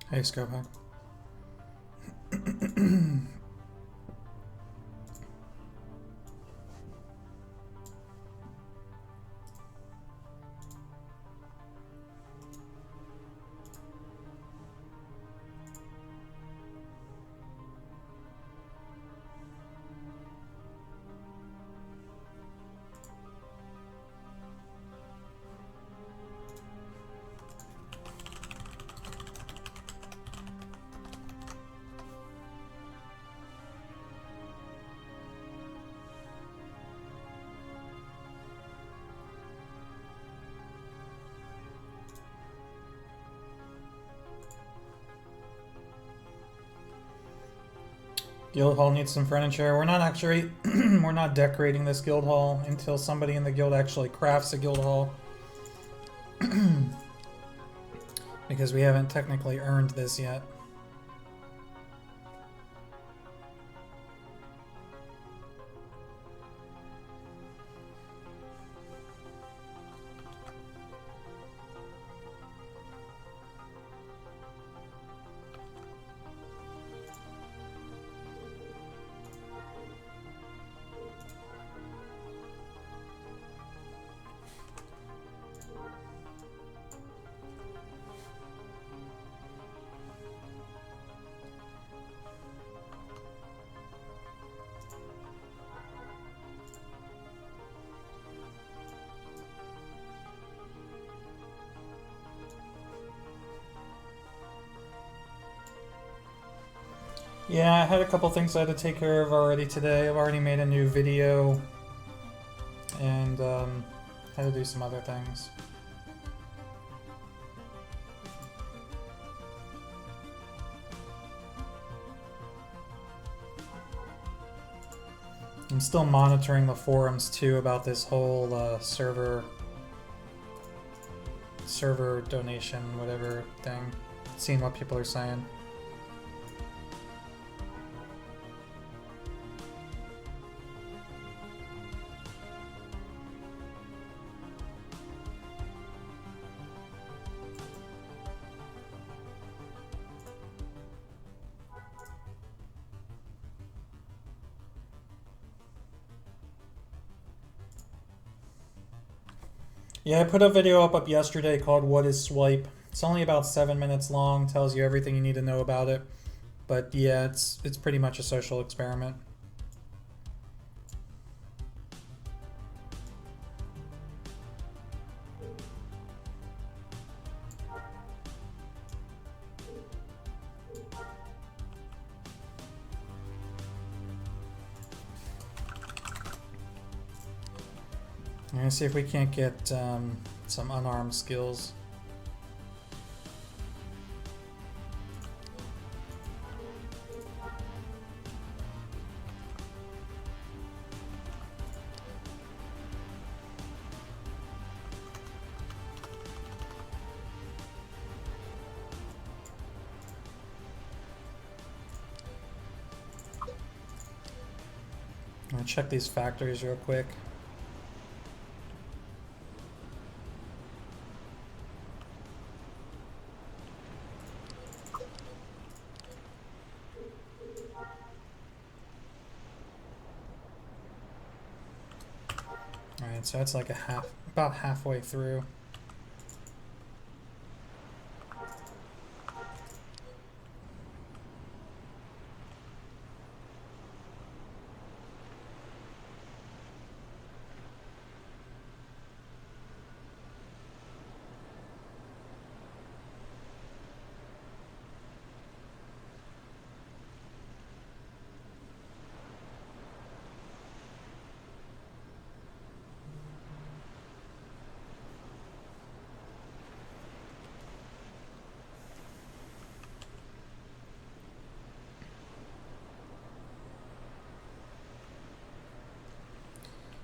Hey, Scopo. Guild hall needs some furniture. We're not actually, we're not decorating this guild hall until somebody in the guild actually crafts a guild hall. Because we haven't technically earned this yet. Yeah, I had a couple things I had to take care of already today. I've already made a new video and had to do some other things. I'm still monitoring the forums too about this whole server donation, whatever thing. Seeing what people are saying. Yeah, I put a video up yesterday called What is Swipe? It's only about 7 minutes long, tells you everything you need to know about it. But yeah, it's pretty much a social experiment. I'm gonna see if we can't get some unarmed skills. I'm gonna check these factories real quick. Alright, so it's like about halfway through.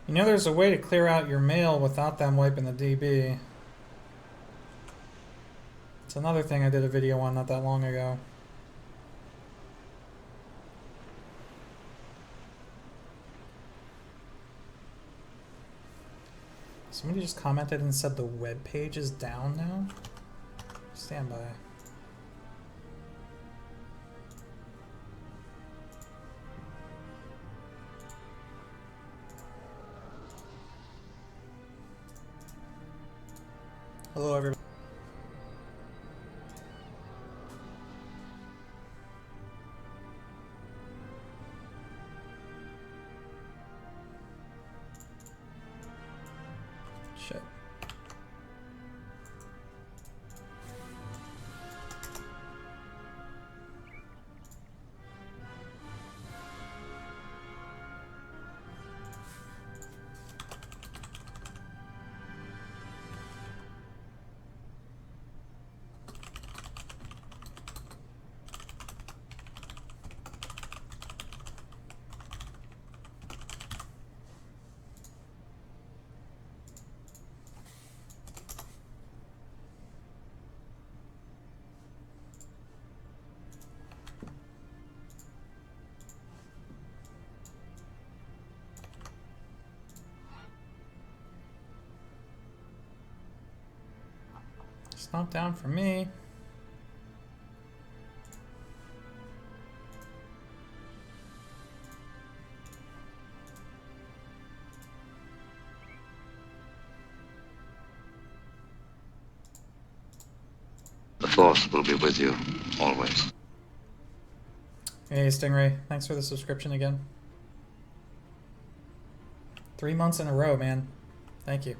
You know there's a way to clear out your mail without them wiping the DB. It's another thing I did a video on not that long ago. Somebody just commented and said the web page is down now? Stand by. Hello, everybody. Shit. It's not down for me. The Force will be with you, always. Hey, Stingray. Thanks for the subscription again. 3 months in a row, man. Thank you.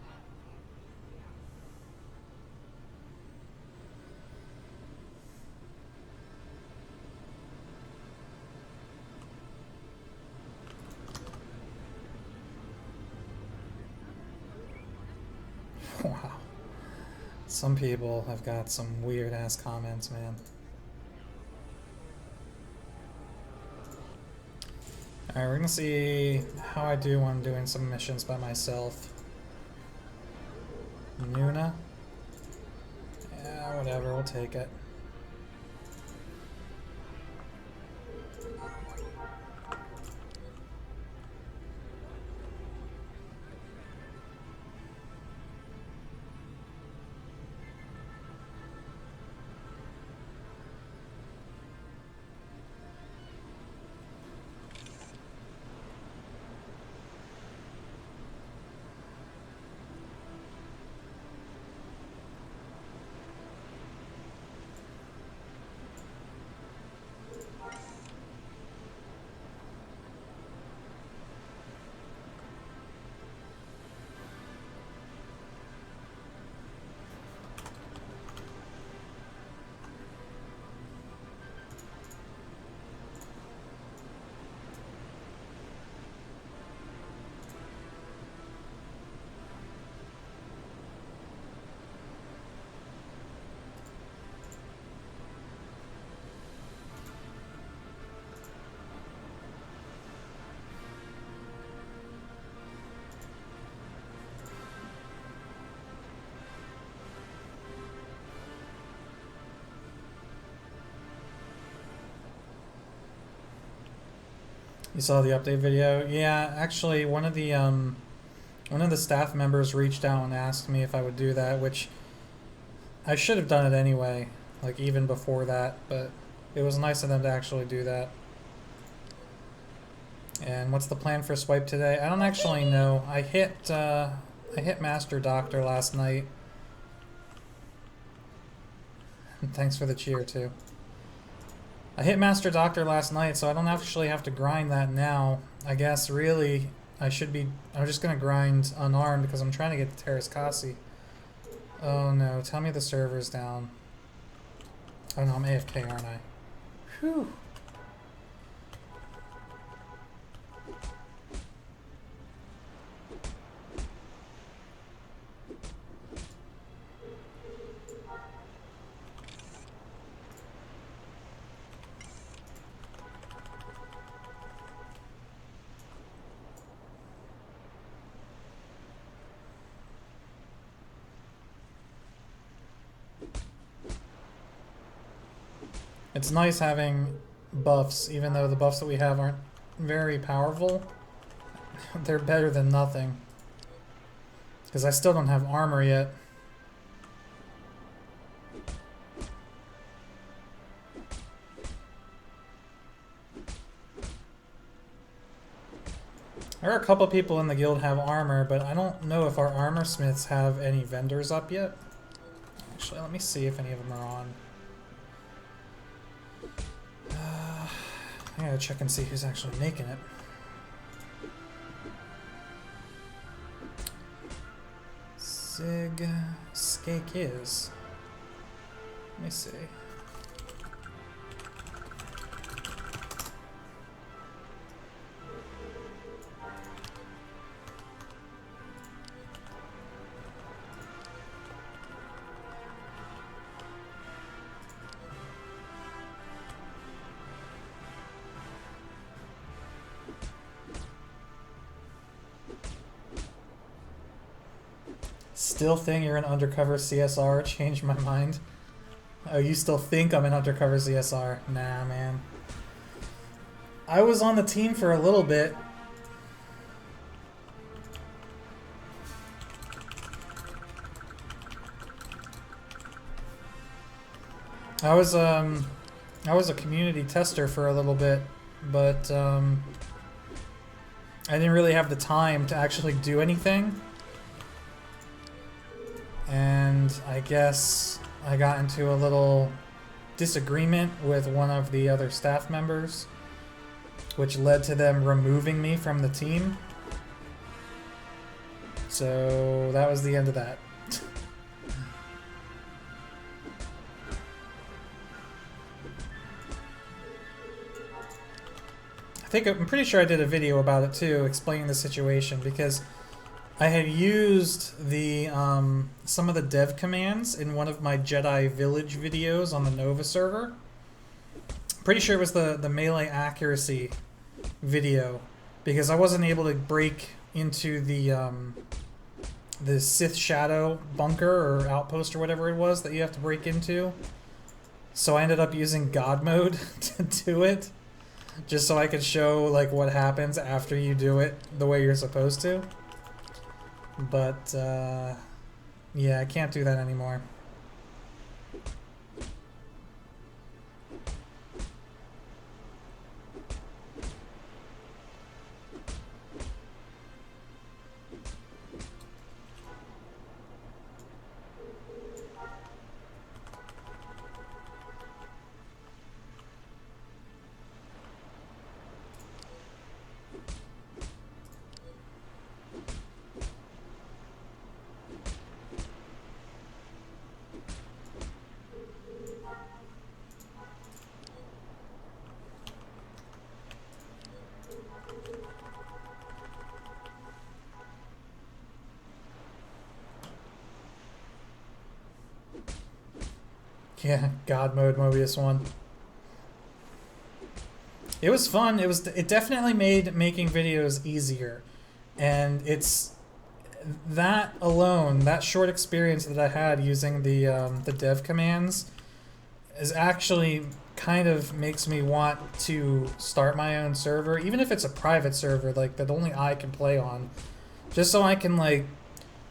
Wow. Some people have got some weird ass comments, man. Alright, we're gonna see how I do when I'm doing some missions by myself. Nuna? Yeah, whatever, we'll take it. You saw the update video? Yeah, actually one of the staff members reached out and asked me if I would do that, which I should have done it anyway, like even before that, but it was nice of them to actually do that. And what's the plan for swipe today? I don't actually know. I hit Master Doctor last night. Thanks for the cheer too. I hit Master Doctor last night, so I don't actually have to grind that now. I guess really I'm just gonna grind unarmed because I'm trying to get the Terras Kasi. Oh no, tell me the server's down. Oh no, I'm AFK, aren't I? Whew. It's nice having buffs, even though the buffs that we have aren't very powerful. They're better than nothing. Because I still don't have armor yet. There are a couple people in the guild have armor, but I don't know if our armor smiths have any vendors up yet. Actually, let me see if any of them are on. I gotta check and see who's actually making it. Skake is. Let me see. Still think you're an undercover CSR? Changed my mind. Oh, you still think I'm an undercover CSR? Nah, man. I was on the team for a little bit. I was a community tester for a little bit, but I didn't really have the time to actually do anything. And I guess I got into a little disagreement with one of the other staff members, which led to them removing me from the team. So that was the end of that. I'm pretty sure I did a video about it too, explaining the situation, because I had used the some of the dev commands in one of my Jedi Village videos on the Nova server. Pretty sure it was the melee accuracy video, because I wasn't able to break into the Sith Shadow bunker or outpost or whatever it was that you have to break into. So I ended up using God mode to do it, just so I could show like what happens after you do it the way you're supposed to. But yeah, I can't do that anymore. Yeah, God mode Mobius 1. It was fun. It definitely made making videos easier. And it's that alone, that short experience that I had using the dev commands is actually kind of makes me want to start my own server, even if it's a private server like that only I can play on, just so I can like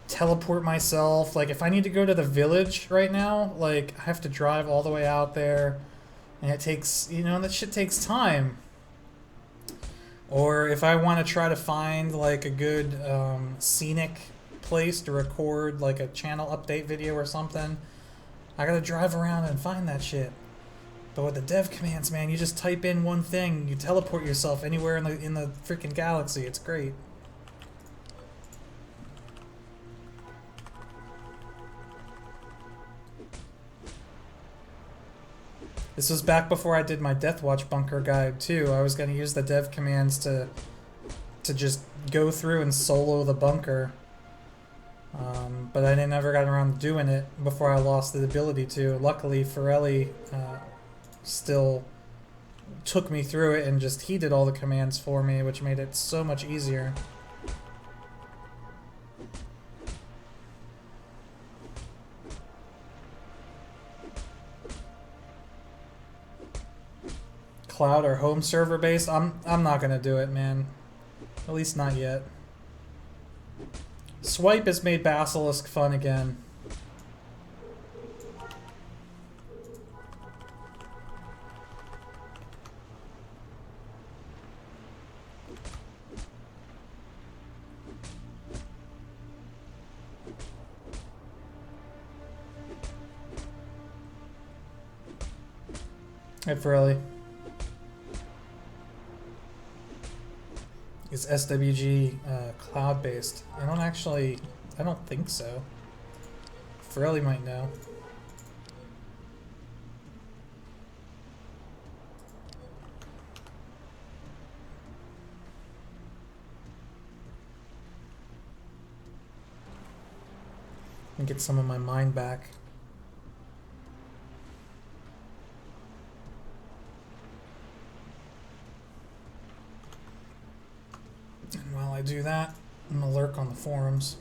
teleport myself. Like if I need to go to the village right now, like I have to drive all the way out there, and it takes, you know, that shit takes time. Or if I want to try to find like a good scenic place to record like a channel update video or something, I gotta drive around and find that shit. But with the dev commands, man, you just type in one thing, you teleport yourself anywhere in the freaking galaxy. It's great. This was back before I did my Deathwatch bunker guide too. I was going to use the dev commands to just go through and solo the bunker. But I never got around to doing it before I lost the ability to. Luckily, Forelli still took me through it, and just he did all the commands for me, which made it so much easier. Cloud or home server based? I'm not gonna do it, man. At least not yet. Swipe has made Basilisk fun again. If really. Is SWG cloud-based? I don't think so. Fairly might know. And get some of my mind back. And while I do that, I'm gonna lurk on the forums.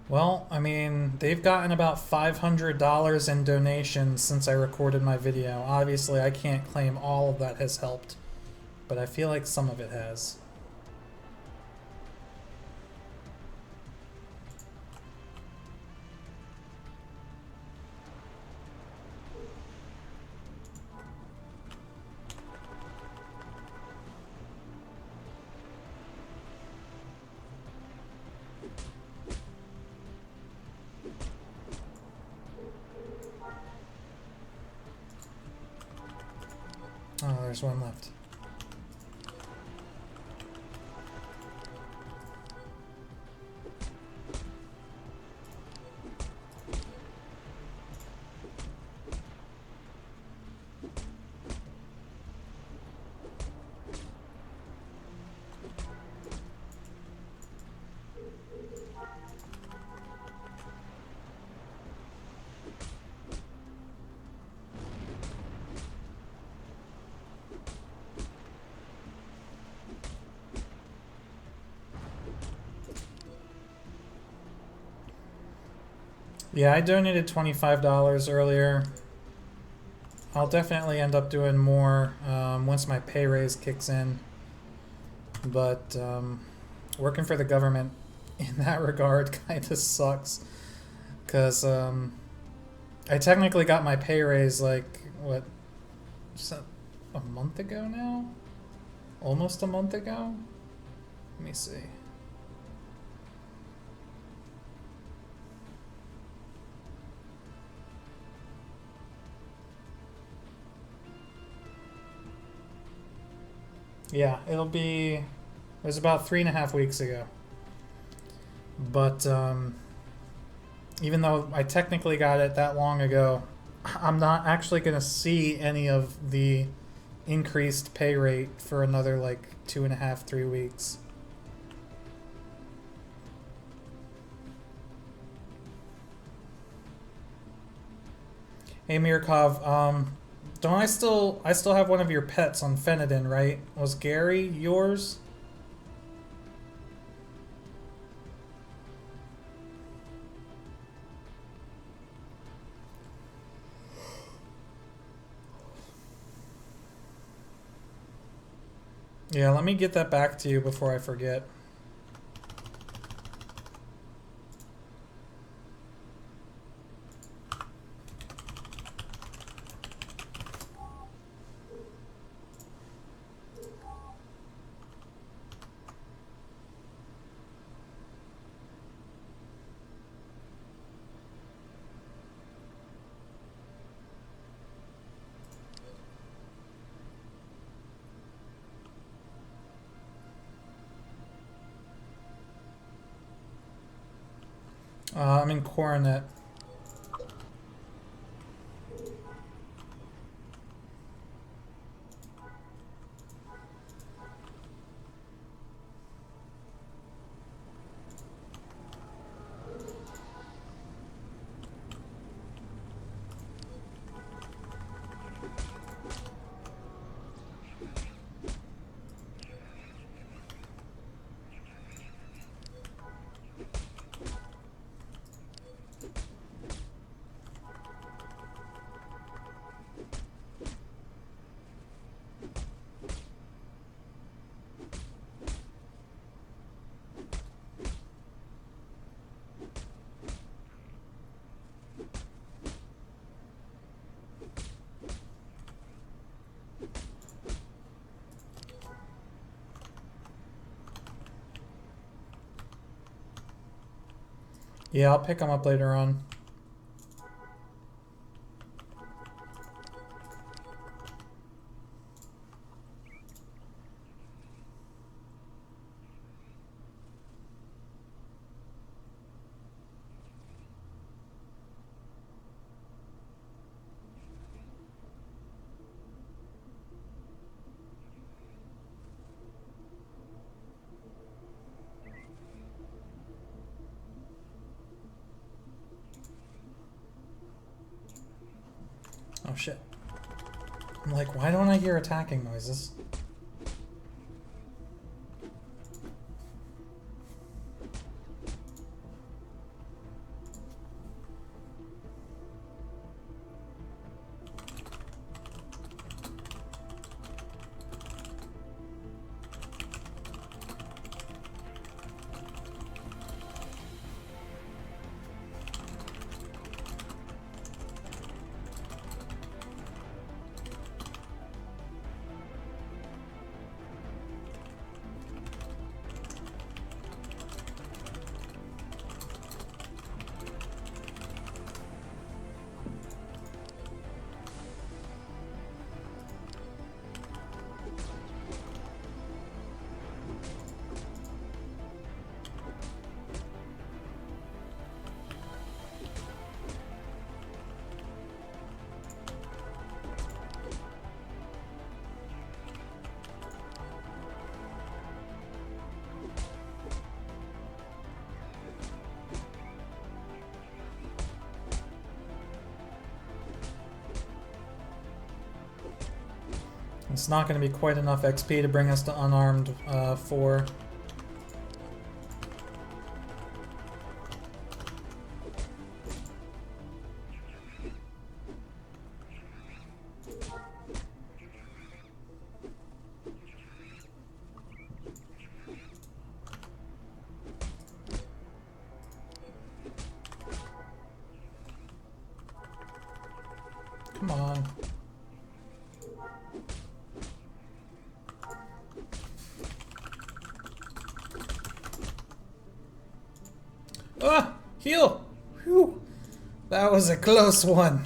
Well, I mean, they've gotten about $500 in donations since I recorded my video. Obviously, I can't claim all of that has helped, but I feel like some of it has. Oh, there's one left. Yeah, I donated $25 earlier. I'll definitely end up doing more once my pay raise kicks in. But working for the government in that regard kind of sucks. Because I technically got my pay raise like, what, a month ago now? Almost a month ago? Let me see. Yeah, it was about 3.5 weeks ago. But even though I technically got it that long ago, I'm not actually going to see any of the increased pay rate for another like 2.5, 3 weeks. Hey Mirkov, don't I still have one of your pets on Fenadin, right? Was Gary yours? Yeah, let me get that back to you before I forget. I'm in Coronet. Yeah, I'll pick them up later on. Oh shit. I'm like, why don't I hear attacking noises? It's not going to be quite enough XP to bring us to unarmed 4. Come on. Ah! Heal! Whew! That was a close one.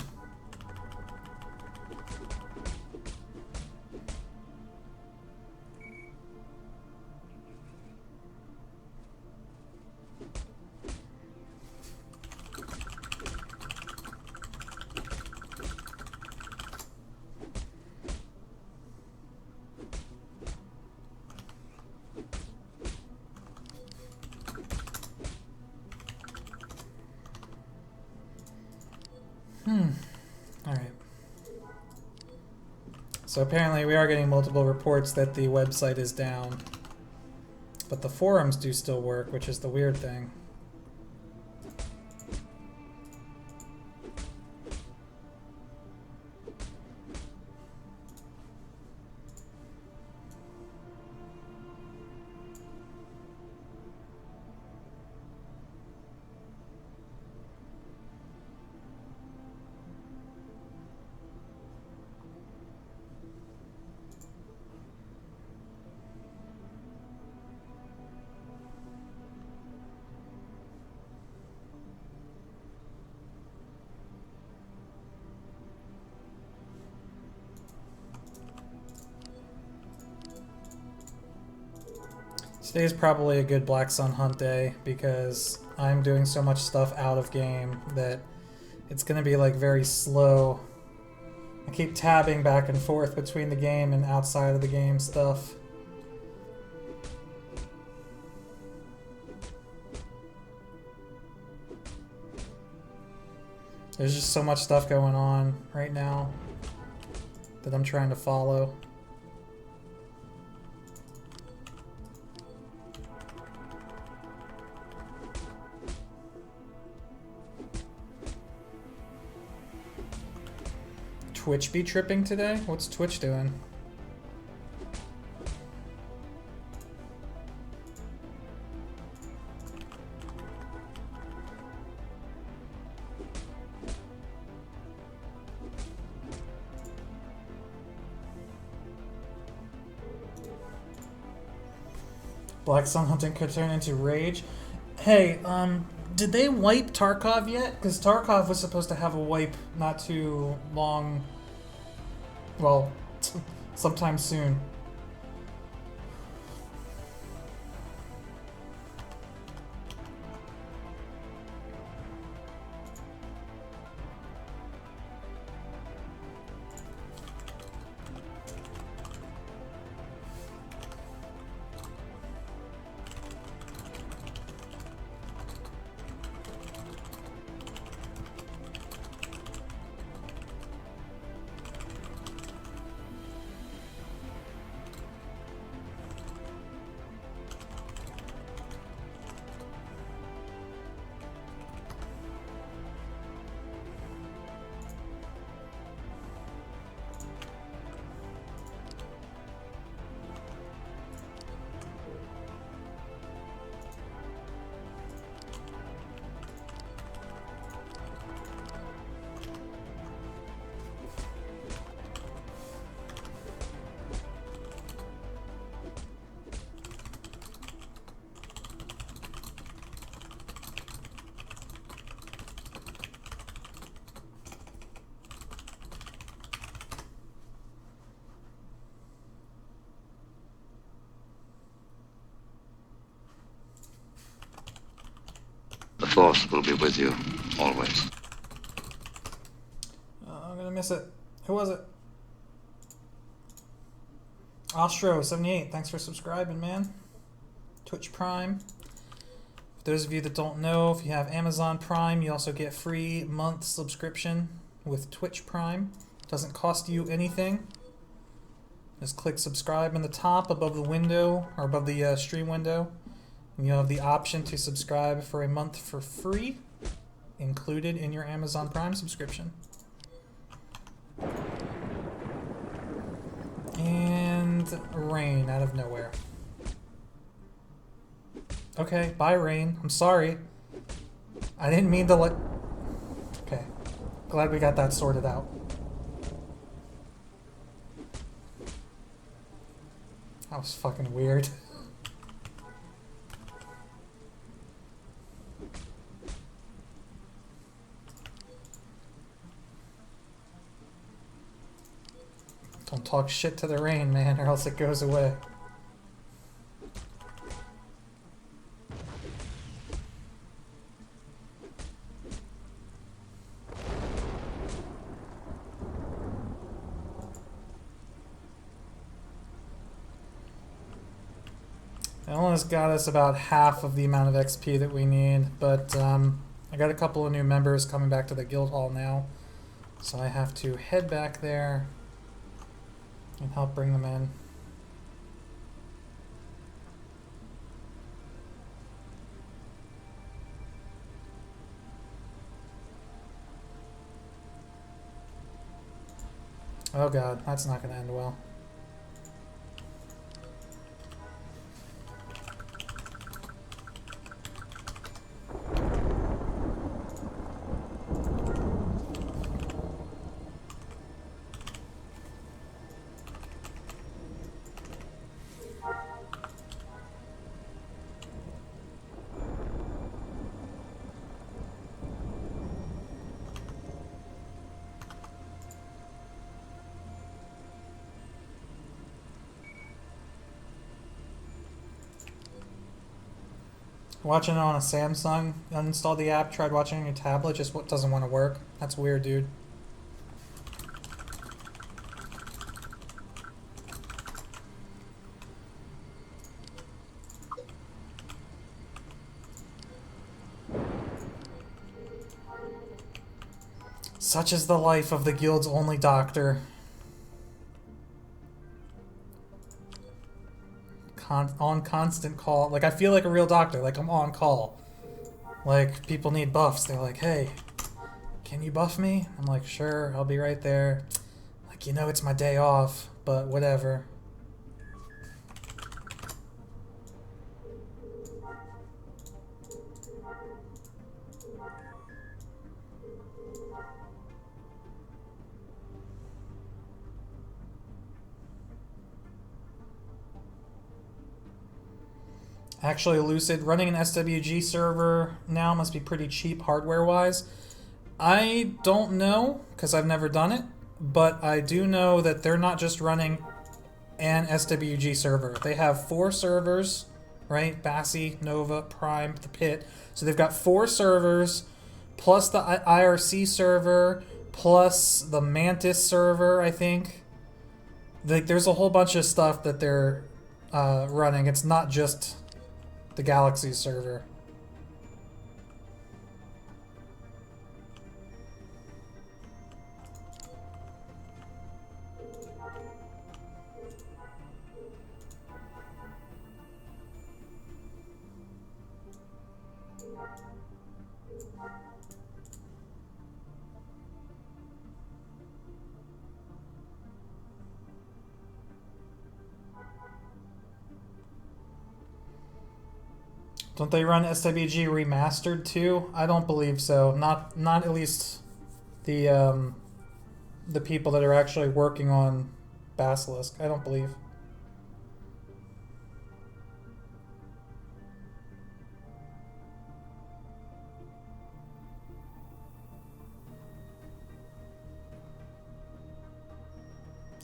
Alright. So apparently we are getting multiple reports that the website is down. But the forums do still work, which is the weird thing. Today's probably a good Black Sun Hunt day because I'm doing so much stuff out of game that it's going to be like very slow. I keep tabbing back and forth between the game and outside of the game stuff. There's just so much stuff going on right now that I'm trying to follow. Twitch be tripping today? What's Twitch doing? Black Sun hunting could turn into rage. Hey, Did they wipe Tarkov yet? Because Tarkov was supposed to have a wipe not too long. Well, sometime soon. The Force will be with you, always. I'm gonna miss it. Who was it? Ostro78, thanks for subscribing, man. Twitch Prime. For those of you that don't know, if you have Amazon Prime, you also get free month subscription with Twitch Prime. Doesn't cost you anything. Just click subscribe in the top above the window, or above the stream window. And you'll have the option to subscribe for a month for free, included in your Amazon Prime subscription. And rain out of nowhere. Okay, bye rain. I'm sorry. I didn't mean to let... Okay. Glad we got that sorted out. That was fucking weird. Don't talk shit to the rain, man, or else it goes away. It almost got us about half of the amount of XP that we need, but I got a couple of new members coming back to the guild hall now, so I have to head back there and help bring them in. Oh god, that's not going to end well. Watching it on a Samsung, uninstall the app, tried watching on your tablet, just what doesn't want to work. That's weird, dude. Such is the life of the guild's only doctor. On constant call. Like, I feel like a real doctor. Like, I'm on call. Like, people need buffs. They're like, hey, can you buff me? I'm like, sure, I'll be right there. Like, you know it's my day off, but whatever. Actually, Lucid, running an SWG server now must be pretty cheap hardware-wise. I don't know, because I've never done it, but I do know that they're not just running an SWG server. They have 4 servers, right? Bassi, Nova, Prime, the Pit. So they've got 4 servers, plus the IRC server, plus the Mantis server, I think. There's a whole bunch of stuff that they're running. It's not just the Galaxy server. Don't they run SWG remastered too? I don't believe so. Not at least the people that are actually working on Basilisk. I don't believe.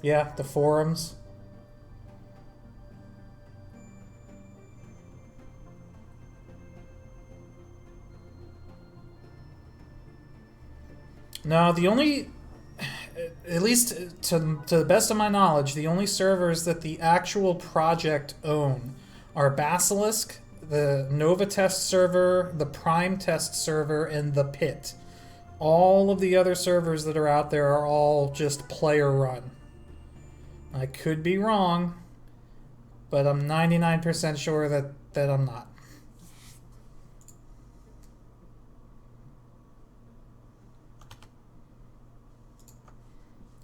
Yeah, the forums. No, the only, at least to the best of my knowledge, the only servers that the actual project own are Basilisk, the Nova test server, the Prime test server, and the Pit. All of the other servers that are out there are all just player run. I could be wrong, but I'm 99% sure that I'm not.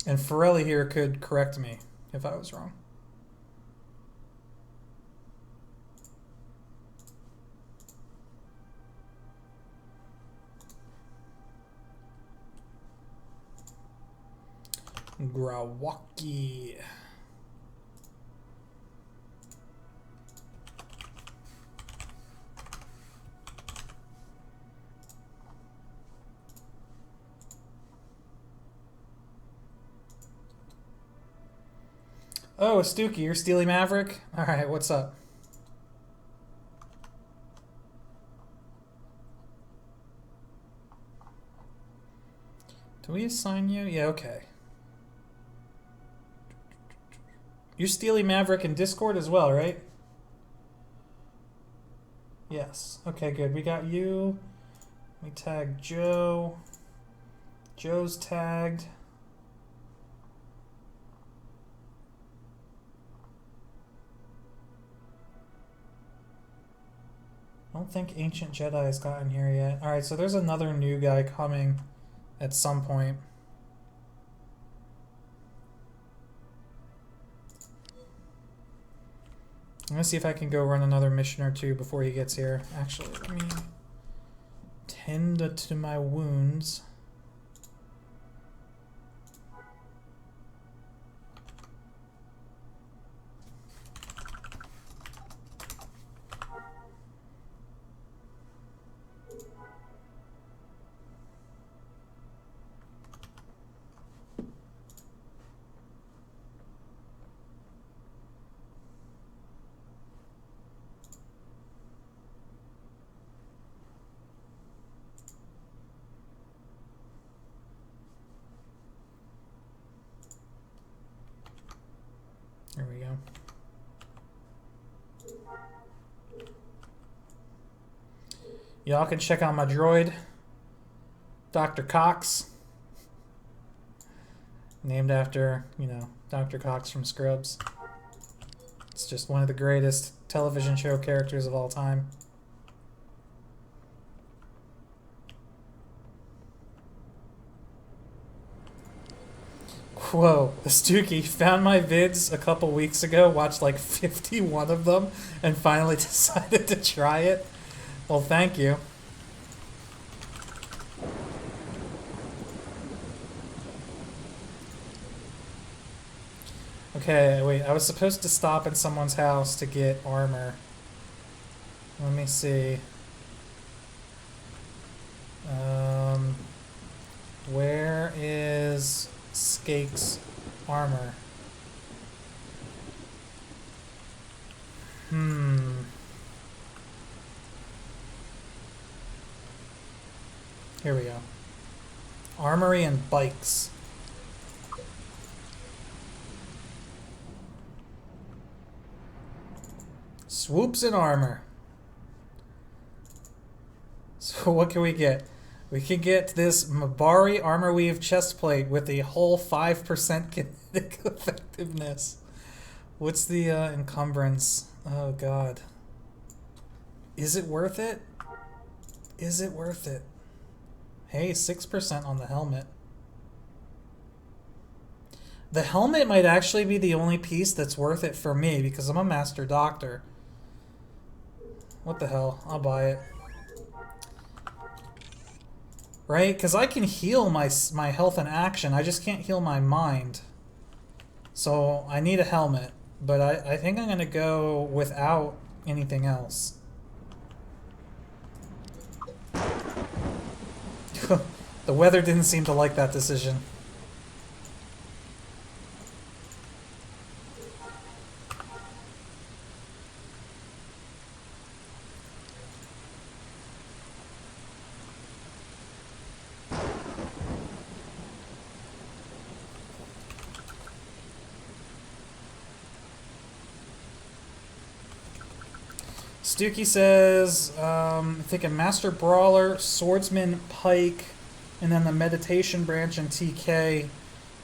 And Forelli here could correct me if I was wrong. Grawaki. Oh, Stooky, you're Steely Maverick? Alright, what's up? Do we assign you? Yeah, okay. You're Steely Maverick in Discord as well, right? Yes. Okay, good. We got you. We tag Joe. Joe's tagged. I don't think Ancient Jedi has gotten here yet. Alright, so there's another new guy coming at some point. I'm gonna see if I can go run another mission or two before he gets here. Actually, let me tend to my wounds. There we go. Y'all can check out my droid, Dr. Cox. Named after, you know, Dr. Cox from Scrubs. It's just one of the greatest television show characters of all time. Whoa, Stooky found my vids a couple weeks ago, watched like 51 of them, and finally decided to try it. Well, thank you. Okay, wait, I was supposed to stop in someone's house to get armor. Let me see. Where is Skake's armor? Here we go. Armory and bikes. Swoops and armor. So what can we get? We can get this Mabari Armor Weave chest plate with a whole 5% kinetic effectiveness. What's the encumbrance? Oh god. Is it worth it? Is it worth it? Hey, 6% on the helmet. The helmet might actually be the only piece that's worth it for me because I'm a master doctor. What the hell? I'll buy it. Right? Because I can heal my health in action. I just can't heal my mind. So I need a helmet. But I think I'm going to go without anything else. The weather didn't seem to like that decision. Stookie says, I'm thinking Master Brawler, Swordsman, Pike, and then the Meditation branch and TK,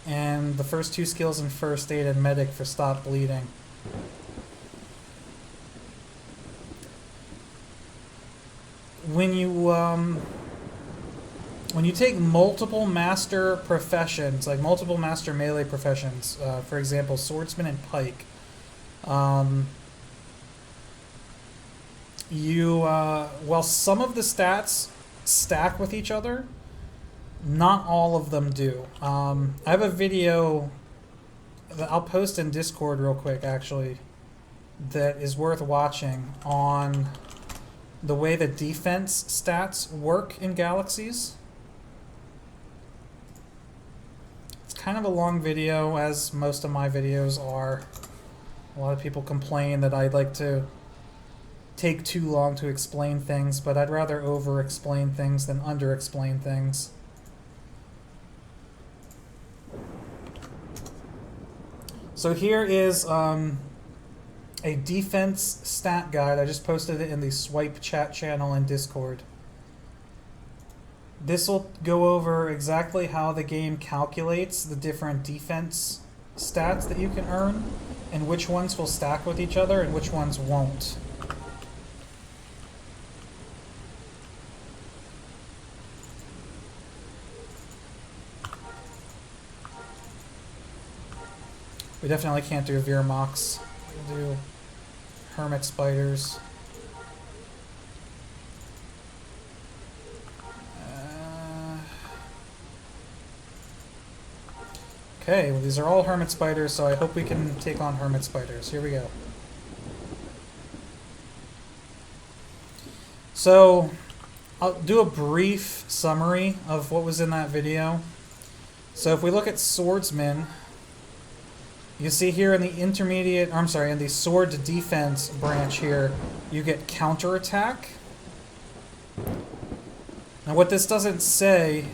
and the first 2 skills in First Aid and Medic for Stop Bleeding. When you take multiple master professions, like multiple master melee professions, for example, Swordsman and Pike, while some of the stats stack with each other, not all of them do. I have a video that I'll post in Discord real quick, actually, that is worth watching on the way the defense stats work in Galaxies. It's kind of a long video, as most of my videos are. A lot of people complain that I like to take too long to explain things, but I'd rather over-explain things than under-explain things. So here is a defense stat guide. I just posted it in the Swipe chat channel in Discord. This will go over exactly how the game calculates the different defense stats that you can earn, and which ones will stack with each other and which ones won't. We definitely can't do Veermox. We'll do Hermit Spiders. Okay, well, these are all Hermit Spiders, so I hope we can take on Hermit Spiders. Here we go. So, I'll do a brief summary of what was in that video. So if we look at Swordsman, you see here in the in the sword defense branch here, you get counterattack. Now what this doesn't say,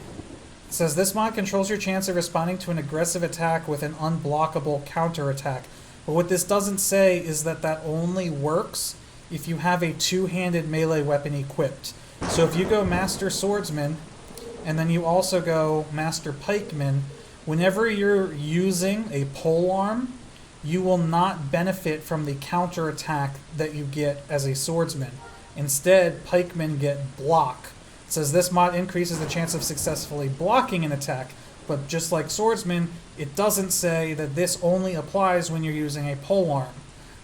it says this mod controls your chance of responding to an aggressive attack with an unblockable counterattack. But what this doesn't say is that that only works if you have a two-handed melee weapon equipped. So if you go Master Swordsman, and then you also go Master Pikeman, whenever you're using a polearm, you will not benefit from the counterattack that you get as a swordsman. Instead, pikemen get block. It says this mod increases the chance of successfully blocking an attack, but just like swordsman, it doesn't say that this only applies when you're using a polearm.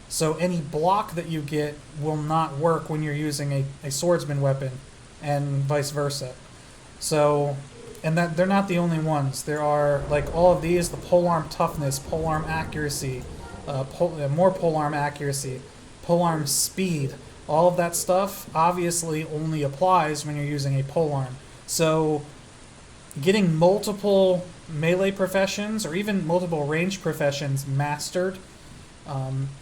So any block that you get will not work when you're using a swordsman weapon, and vice versa. So, and that they're not the only ones. There are, like all of these, the polearm toughness, polearm accuracy, more polearm accuracy, polearm speed, all of that stuff obviously only applies when you're using a polearm. So getting multiple melee professions or even multiple range professions mastered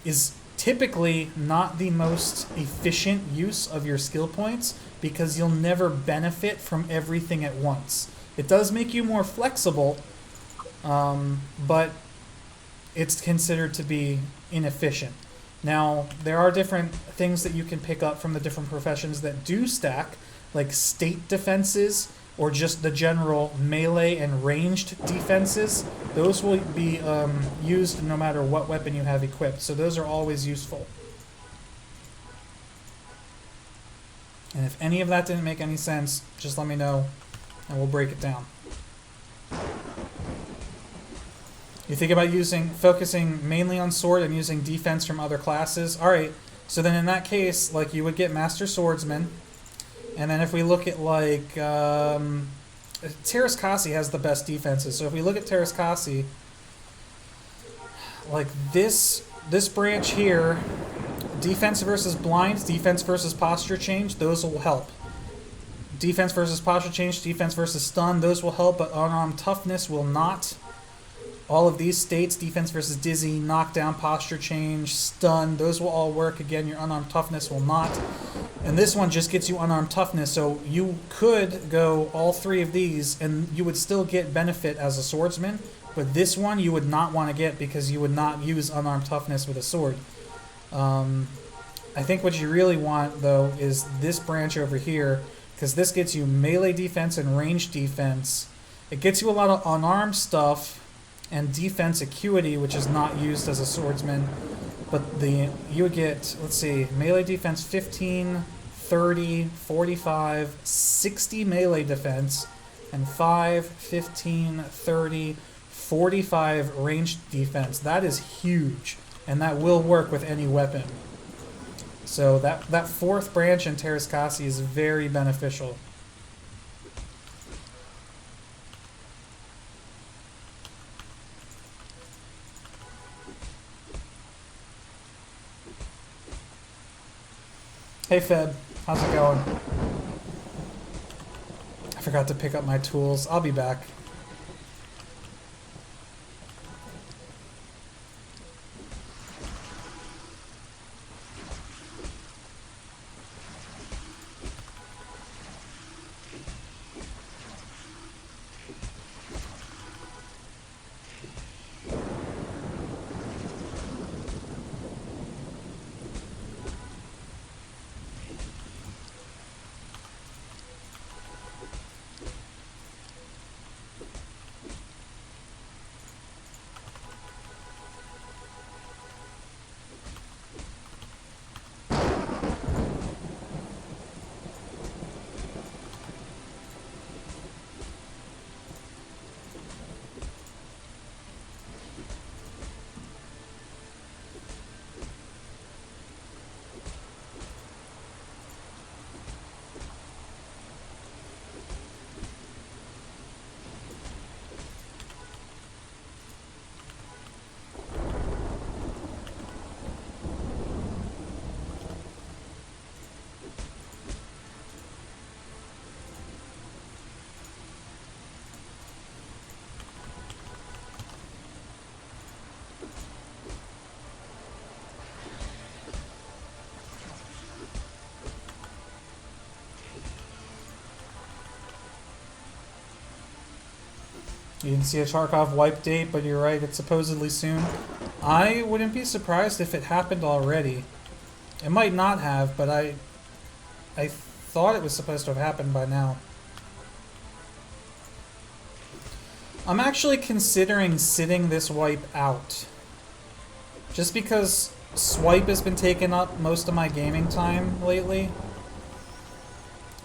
is typically not the most efficient use of your skill points because you'll never benefit from everything at once. It does make you more flexible, but it's considered to be inefficient. Now, there are different things that you can pick up from the different professions that do stack, like state defenses or just the general melee and ranged defenses. Those will be used no matter what weapon you have equipped, so those are always useful. And if any of that didn't make any sense, just let me know and we'll break it down. You think about focusing mainly on sword and using defense from other classes. Alright, so then in that case, like, you would get Master Swordsman. And then if we look at, like, Terras Kasi has the best defenses. So if we look at Terras Kasi, like this branch here, defense versus blind, defense versus posture change, those will help. Defense versus posture change, defense versus stun, those will help, but unarmed toughness will not. All of these states, defense versus dizzy, knockdown, posture change, stun, those will all work. Again, your unarmed toughness will not. And this one just gets you unarmed toughness, so you could go all three of these and you would still get benefit as a swordsman, but this one you would not want to get because you would not use unarmed toughness with a sword. I think what you really want, though, is this branch over here, because this gets you melee defense and range defense. It gets you a lot of unarmed stuff and defense acuity, which is not used as a swordsman. But you would get, let's see, melee defense 15, 30, 45, 60 melee defense, and 5, 15, 30, 45 ranged defense. That is huge, and that will work with any weapon. So that fourth branch in Terras Kasi is very beneficial. Hey Feb, how's it going? I forgot to pick up my tools. I'll be back. You didn't see a Tarkov wipe date, but you're right, it's supposedly soon. I wouldn't be surprised if it happened already. It might not have, but I thought it was supposed to have happened by now. I'm actually considering sitting this wipe out. Just because Swipe has been taking up most of my gaming time lately.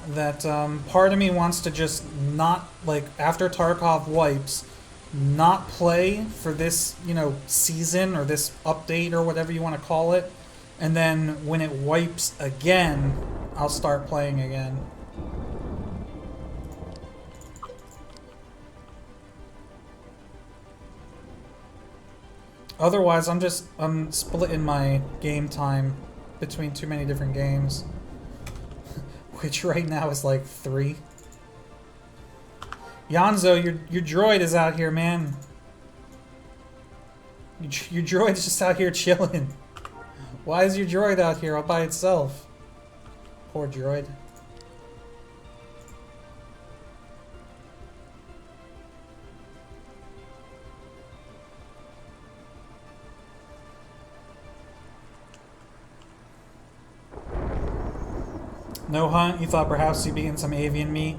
That part of me wants to just not, like, after Tarkov wipes, not play for this, you know, season or this update or whatever you want to call it. And then when it wipes again, I'll start playing again. Otherwise, I'm splitting my game time between too many different games. Which right now is like 3. Yanzo, your droid is out here, man. Your droid is just out here chilling. Why is your droid out here all by itself? Poor droid. No hunt? You thought perhaps you'd be getting some avian meat?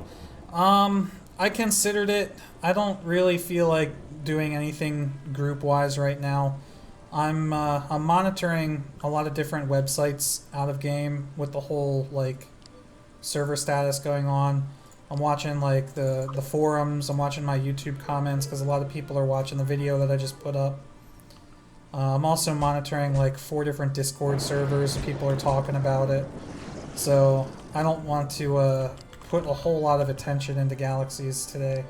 I considered it. I don't really feel like doing anything group-wise right now. I'm monitoring a lot of different websites out of game with the whole like server status going on. I'm watching like the forums. I'm watching my YouTube comments because a lot of people are watching the video that I just put up. I'm also monitoring like 4 different Discord servers. People are talking about it. So I don't want to put a whole lot of attention into Galaxies today.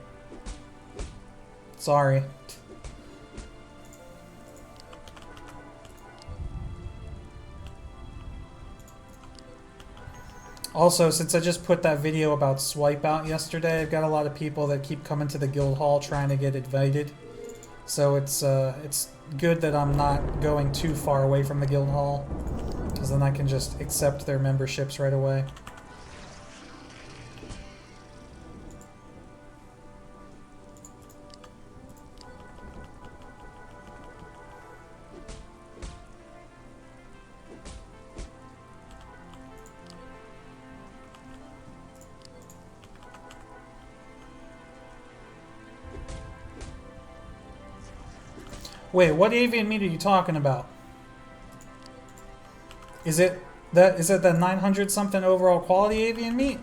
Sorry. Also, since I just put that video about Swipe out yesterday, I've got a lot of people that keep coming to the guild hall trying to get invited. So it's good that I'm not going too far away from the guild hall, because then I can just accept their memberships right away. Wait, what avian meat are you talking about? Is it the 900 something overall quality avian meat?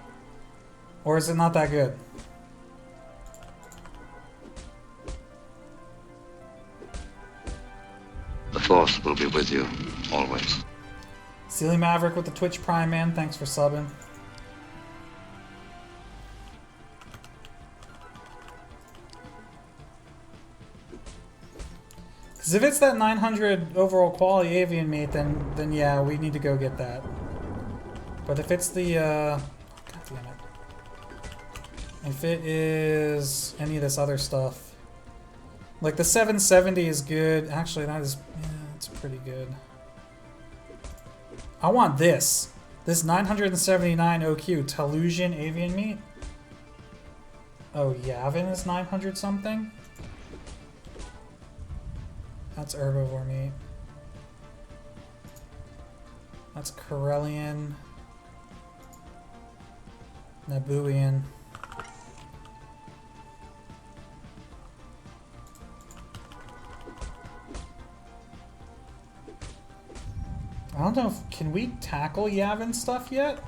Or is it not that good? The Force will be with you, always. Sealy Maverick with the Twitch Prime, man. Thanks for subbing. Because if it's that 900 overall quality avian meat, then yeah, we need to go get that. But if it's the, God damn it. If it is any of this other stuff, like the 770 is good. Actually, that is, yeah, it's pretty good. I want this. This 979 OQ, Tellusian avian meat. Oh, Yavin is 900 something? That's herbivore meat. That's Corellian. Nabooian. I don't know if, can we tackle Yavin stuff yet?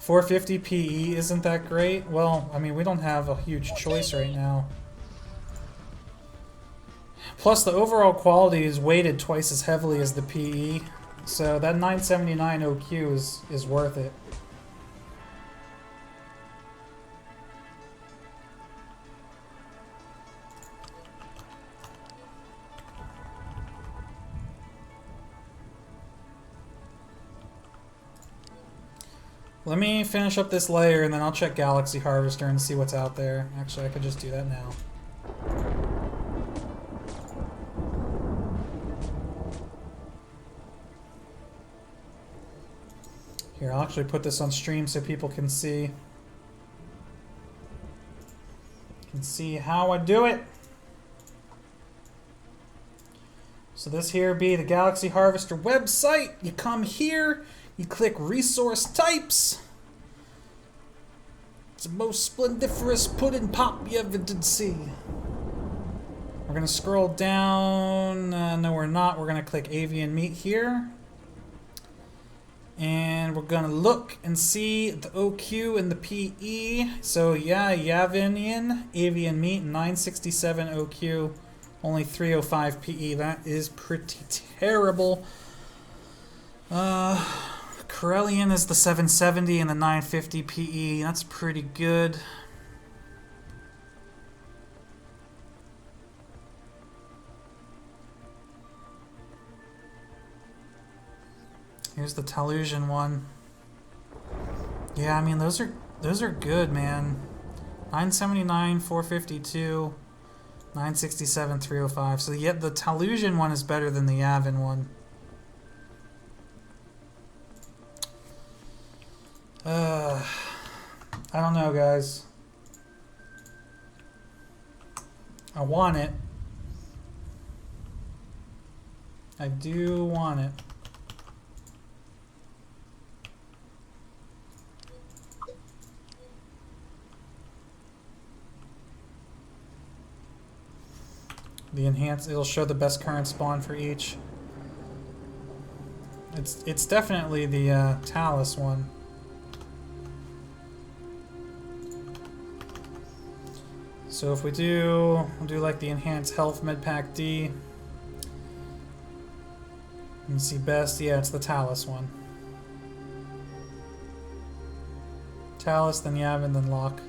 $450 PE isn't that great? Well, I mean, we don't have a huge choice right now. Plus, the overall quality is weighted twice as heavily as the PE, so that 979 OQ is worth it. Let me finish up this layer and then I'll check Galaxy Harvester and see what's out there. Actually, I could just do that now. Here, I'll actually put this on stream so people can see. Can see how I do it. So this here be the Galaxy Harvester website. You come here. You click resource types. It's the most splendiferous pudding pop you ever did see. We're gonna scroll down. No, we're not. We're gonna click avian meat here. And we're gonna look and see the OQ and the PE. So yeah, Yavinian avian meat, 967 OQ, only 305 PE. That is pretty terrible. Corellian is the 770 and the 950 PE. That's pretty good. Here's the Talusian one. Yeah, I mean those are good, man. 979, 452, 967, 305. So yet the Talusian one is better than the Yavin one. I don't know, guys. I want it. I do want it. The enhanced, it'll show the best current spawn for each. It's definitely the Talus one. So if we'll do like the enhanced health med pack D. And see best, yeah, it's the Talus one. Talus, then Yavin, then Locke.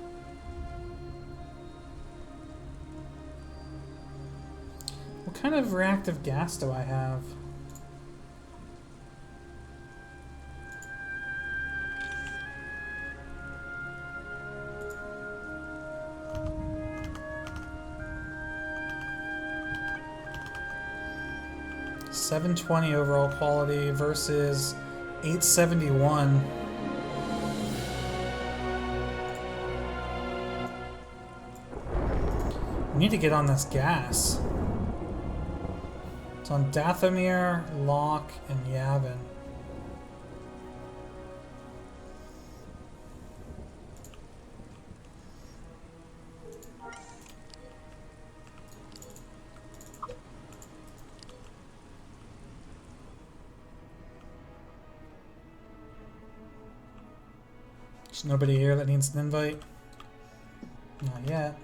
What kind of reactive gas do I have? $720 overall quality versus $871. We need to get on this gas. It's on Dathomir, Locke, and Yavin. There's nobody here that needs an invite? Not yet.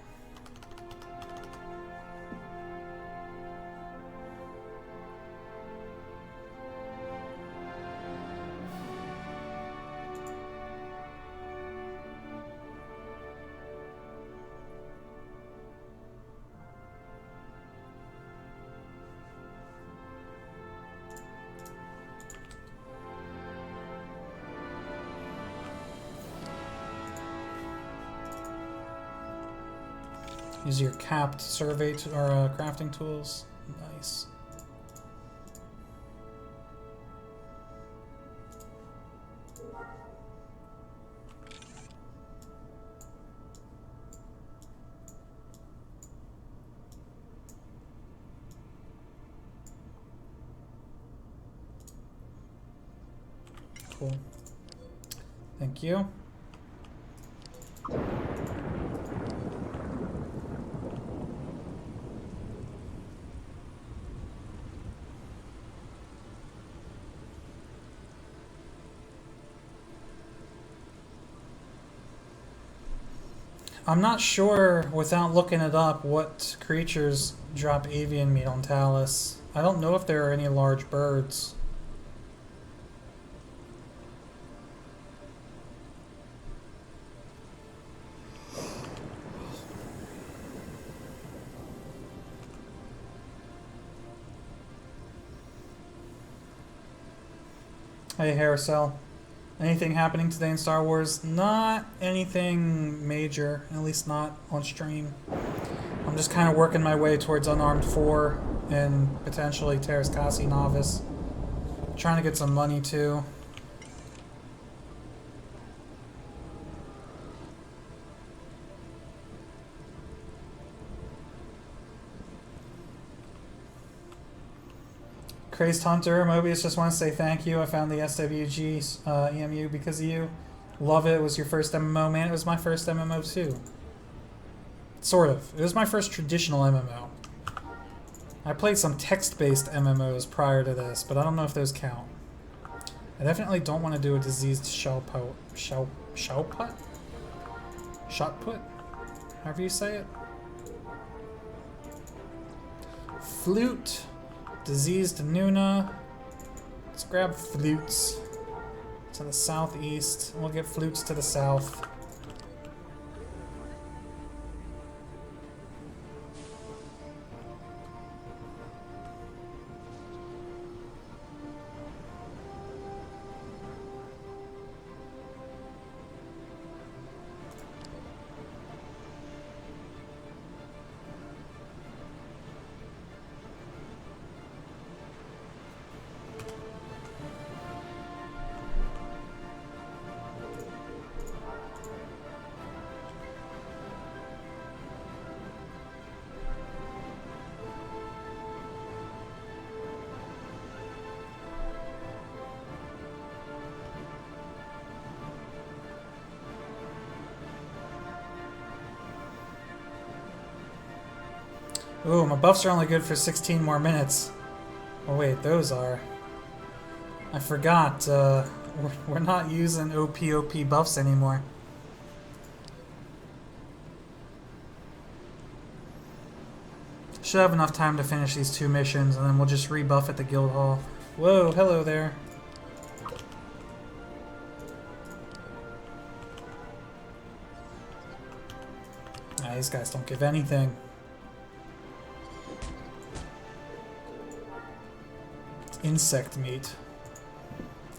Use your capped survey or crafting tools. Nice. Cool. Thank you. I'm not sure, without looking it up, what creatures drop avian meat on Talus. I don't know if there are any large birds. Hey, Harrisel. Anything happening today in Star Wars? Not anything major, at least not on stream. I'm just kind of working my way towards Unarmed 4 and potentially Terras Kasi Novice. Trying to get some money too. Crazed Hunter, Mobius, just want to say thank you. I found the SWG EMU because of you. Love it. It was your first MMO, man. It was my first MMO too. Sort of. It was my first traditional MMO. I played some text-based MMOs prior to this, but I don't know if those count. I definitely don't want to do a diseased shell put? Shot put? However you say it. Flute. Diseased Nuna. Let's grab flutes. to the southeast. We'll get flutes to the south. Ooh, my buffs are only good for 16 more minutes. Oh wait, those are. I forgot, we're not using OP buffs anymore. Should have enough time to finish these 2 missions, and then we'll just rebuff at the guild hall. Whoa, hello there. Ah, these guys don't give anything. Insect meat.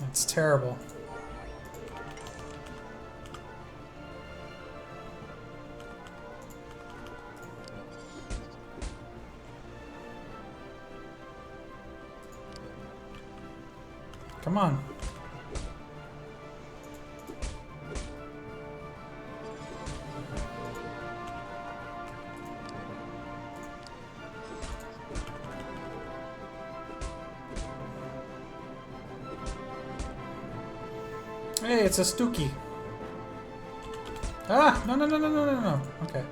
That's terrible. Come on. Hey, it's a Stookie. Ah! No, no, no, no, no, no, no. Okay.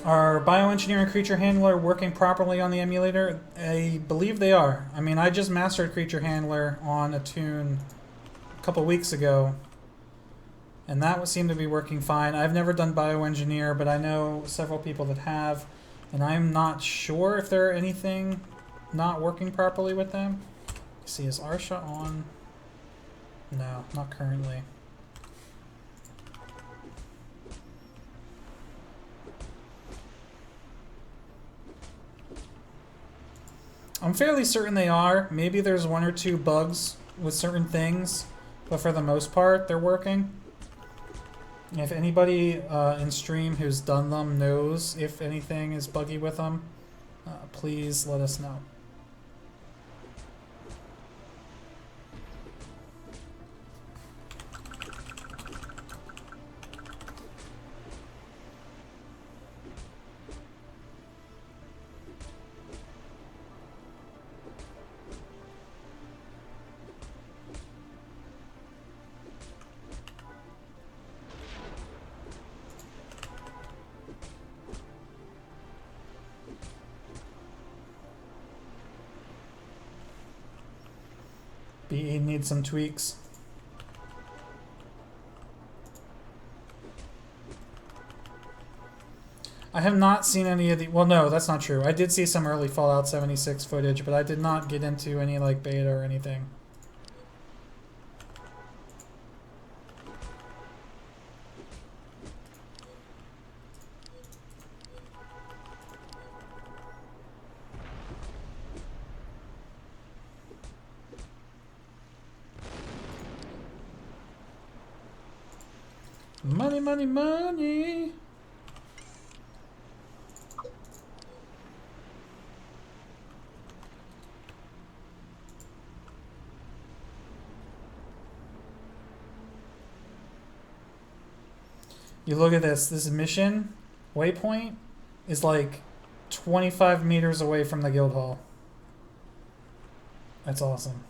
Are bioengineer and creature handler working properly on the emulator? I believe they are. I mean, I just mastered creature handler on a tune a couple weeks ago, and that seemed to be working fine. I've never done bioengineer, but I know several people that have, and I'm not sure if there are anything not working properly with them. Let's see, is Arsha on? No, not currently. I'm fairly certain they are. Maybe there's 1 or 2 bugs with certain things, but for the most part, they're working. If anybody in stream who's done them knows if anything is buggy with them, please let us know. BE needs some tweaks. I have not seen any of the... Well, no, that's not true. I did see some early Fallout 76 footage, but I did not get into any, like, beta or anything. Money, money, money! You look at this mission waypoint is like 25 meters away from the guild hall. That's awesome.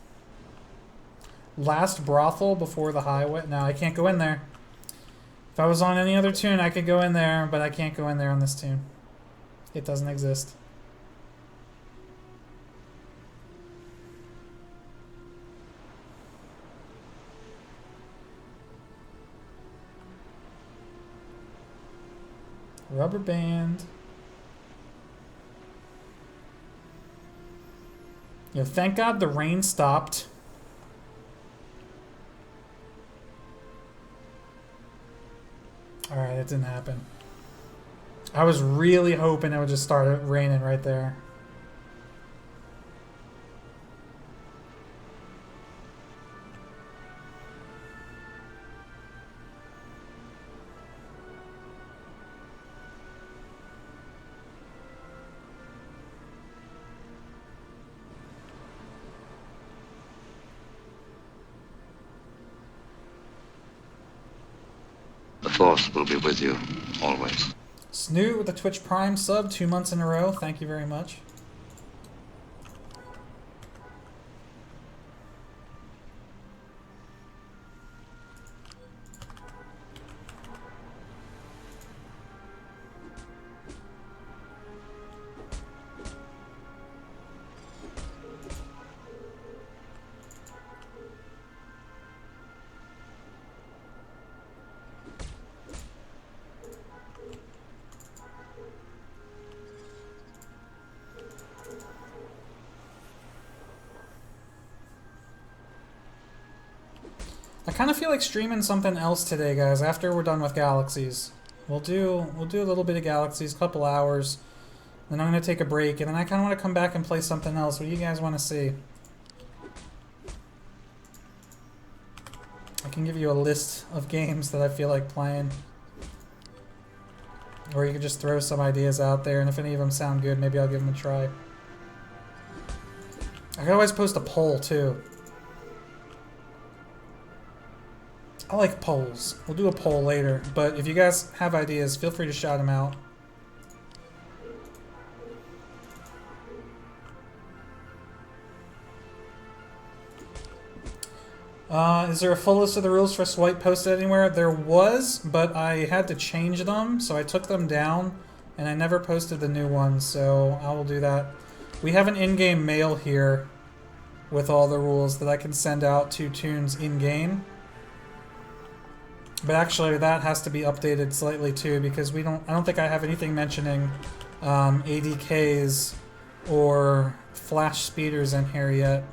Last brothel before the highway. No, I can't go in there. If I was on any other tune, I could go in there, but I can't go in there on this tune. It doesn't exist. Rubber band. Yeah, thank God the rain stopped. Alright, it didn't happen. I was really hoping it would just start raining right there. The Force will be with you, always. Snoot with the Twitch Prime sub, 2 months in a row. Thank you very much. I kind of feel like streaming something else today, guys. After we're done with Galaxies, we'll do a little bit of Galaxies, couple hours. Then I'm gonna take a break, and then I kind of want to come back and play something else. What do you guys want to see? I can give you a list of games that I feel like playing, or you can just throw some ideas out there, and if any of them sound good, maybe I'll give them a try. I can always post a poll too. I like polls. We'll do a poll later, but if you guys have ideas, feel free to shout them out. Is there a full list of the rules for swipe posted anywhere? There was, but I had to change them, so I took them down, and I never posted the new ones, so I will do that. We have an in-game mail here with all the rules that I can send out to Tunes in-game. But actually, that has to be updated slightly too, because I don't think I have anything mentioning ADKs or flash speeders in here yet.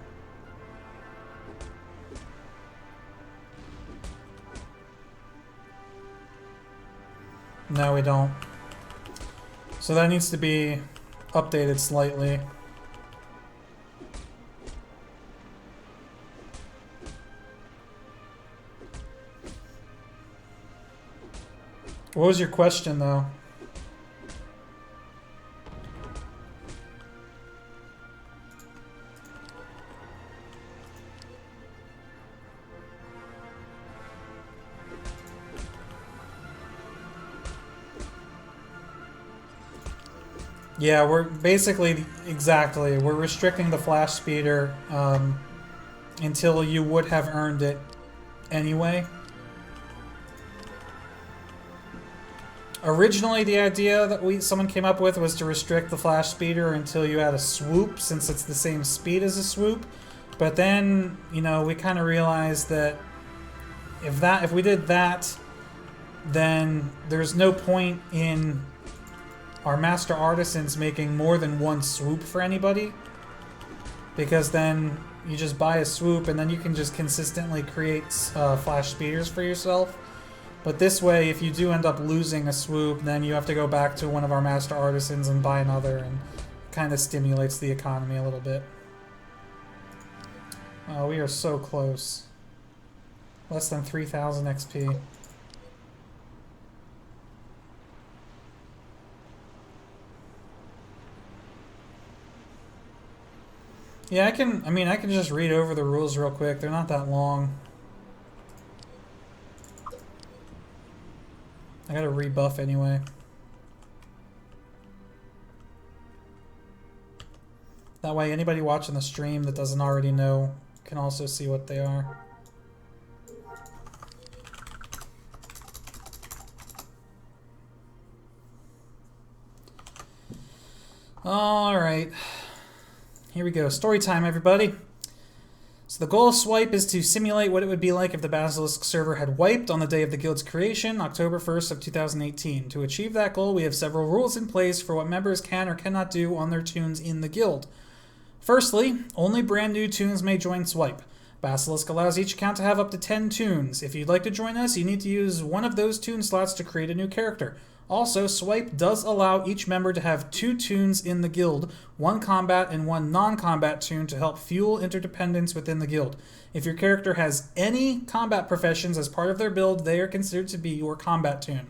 No, we don't. So that needs to be updated slightly. What was your question, though? Yeah, we're basically, exactly, we're restricting the flash speeder until you would have earned it anyway. Originally, the idea that someone came up with was to restrict the flash speeder until you had a swoop, since it's the same speed as a swoop. But then, you know, we kind of realized that if we did that, then there's no point in our master artisans making more than one swoop for anybody, because then you just buy a swoop and then you can just consistently create flash speeders for yourself. But this way, if you do end up losing a swoop, then you have to go back to one of our master artisans and buy another, and kind of stimulates the economy a little bit. Oh, we are so close. Less than 3,000 XP. Yeah, I can just read over the rules real quick. They're not that long. I gotta rebuff anyway. That way anybody watching the stream that doesn't already know can also see what they are. Alright. Here we go. Story time, everybody. So the goal of Swipe is to simulate what it would be like if the Basilisk server had wiped on the day of the guild's creation, October 1st of 2018. To achieve that goal, we have several rules in place for what members can or cannot do on their tunes in the guild. Firstly, only brand new tunes may join Swipe. Basilisk allows each account to have up to 10 tunes. If you'd like to join us, you need to use one of those tune slots to create a new character. Also, Swipe does allow each member to have 2 tunes in the guild, 1 combat and 1 non-combat tune to help fuel interdependence within the guild. If your character has any combat professions as part of their build, they are considered to be your combat tune.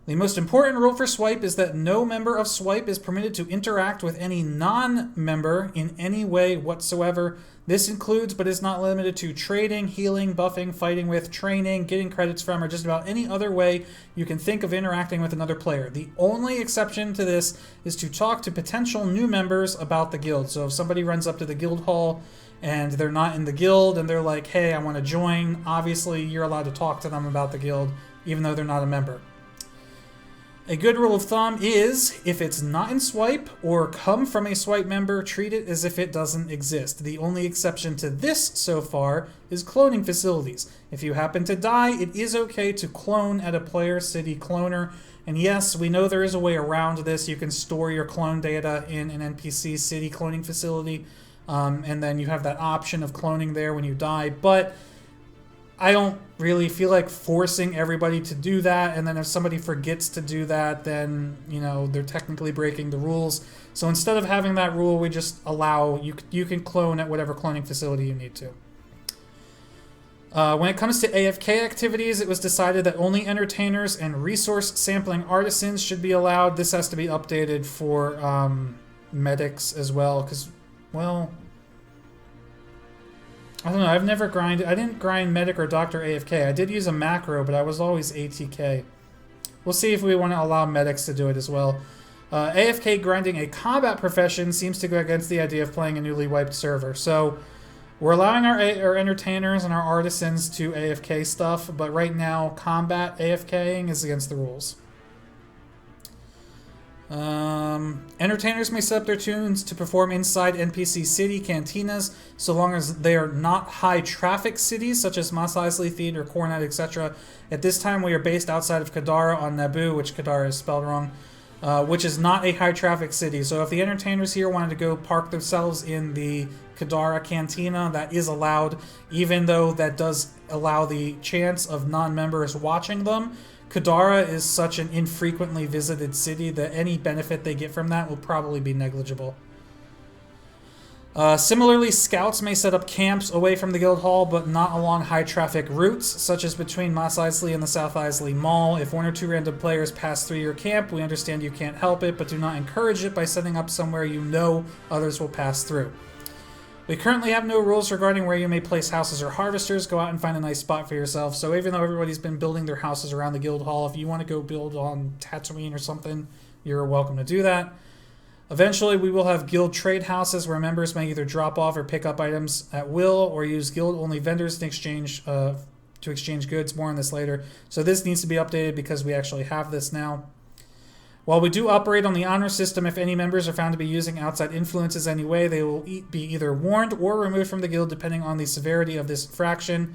The most important rule for Swipe is that no member of Swipe is permitted to interact with any non-member in any way whatsoever. This includes, but is not limited to, trading, healing, buffing, fighting with, training, getting credits from, or just about any other way you can think of interacting with another player. The only exception to this is to talk to potential new members about the guild. So if somebody runs up to the guild hall and they're not in the guild and they're like, hey, I want to join, obviously you're allowed to talk to them about the guild even though they're not a member. A good rule of thumb is, if it's not in Swipe or come from a Swipe member, treat it as if it doesn't exist. The only exception to this so far is cloning facilities. If you happen to die, it is okay to clone at a player city cloner. And yes, we know there is a way around this. You can store your clone data in an NPC city cloning facility, and then you have that option of cloning there when you die. But I don't really feel like forcing everybody to do that, and then if somebody forgets to do that, then, you know, they're technically breaking the rules. So instead of having that rule, we just allow, you can clone at whatever cloning facility you need to. When it comes to AFK activities, it was decided that only entertainers and resource sampling artisans should be allowed. This has to be updated for medics as well, because, well, I don't know, I've never grinded. I didn't grind Medic or Doctor AFK. I did use a macro, but I was always ATK. We'll see if we want to allow medics to do it as well. AFK grinding a combat profession seems to go against the idea of playing a newly wiped server. So we're allowing our entertainers and our artisans to AFK stuff, but right now combat AFKing is against the rules. Entertainers may set up their tunes to perform inside NPC city cantinas, so long as they are not high-traffic cities, such as Mos Eisley, Theater, Coronet, etc. At this time, we are based outside of Kadara on Naboo, which Kadara is spelled wrong, which is not a high-traffic city. So if the entertainers here wanted to go park themselves in the Kadara Cantina, that is allowed, even though that does allow the chance of non-members watching them. Kadara is such an infrequently visited city that any benefit they get from that will probably be negligible. Similarly, scouts may set up camps away from the guild hall, but not along high-traffic routes, such as between Mos Eisley and the South Eisley Mall. If 1 or 2 random players pass through your camp, we understand you can't help it, but do not encourage it by setting up somewhere you know others will pass through. We currently have no rules regarding where you may place houses or harvesters. Go out and find a nice spot for yourself. So even though everybody's been building their houses around the guild hall, if you want to go build on Tatooine or something, you're welcome to do that. Eventually, we will have guild trade houses where members may either drop off or pick up items at will, or use guild-only vendors in exchange to exchange goods. More on this later. So this needs to be updated because we actually have this now. While we do operate on the honor system, if any members are found to be using outside influences anyway, they will be either warned or removed from the guild depending on the severity of this infraction.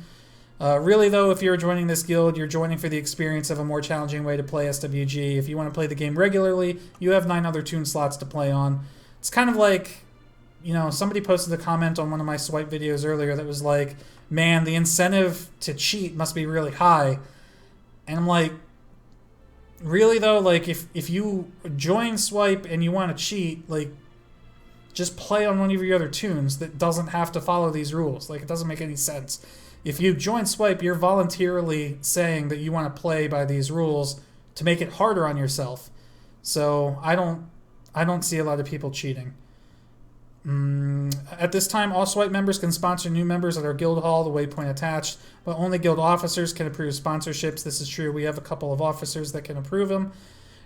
Really though, if you're joining this guild, you're joining for the experience of a more challenging way to play SWG. If you want to play the game regularly, you have 9 other tune slots to play on. It's kind of like, you know, somebody posted a comment on one of my swipe videos earlier that was like, man, the incentive to cheat must be really high. And I'm like, really though, like if you join Swipe and you want to cheat, like just play on one of your other tunes that doesn't have to follow these rules. Like it doesn't make any sense. If you join Swipe, you're voluntarily saying that you want to play by these rules to make it harder on yourself. So I don't see a lot of people cheating. At this time, all Swipe members can sponsor new members at our guild hall, the waypoint attached, but only guild officers can approve sponsorships. This is true. We have a couple of officers that can approve them.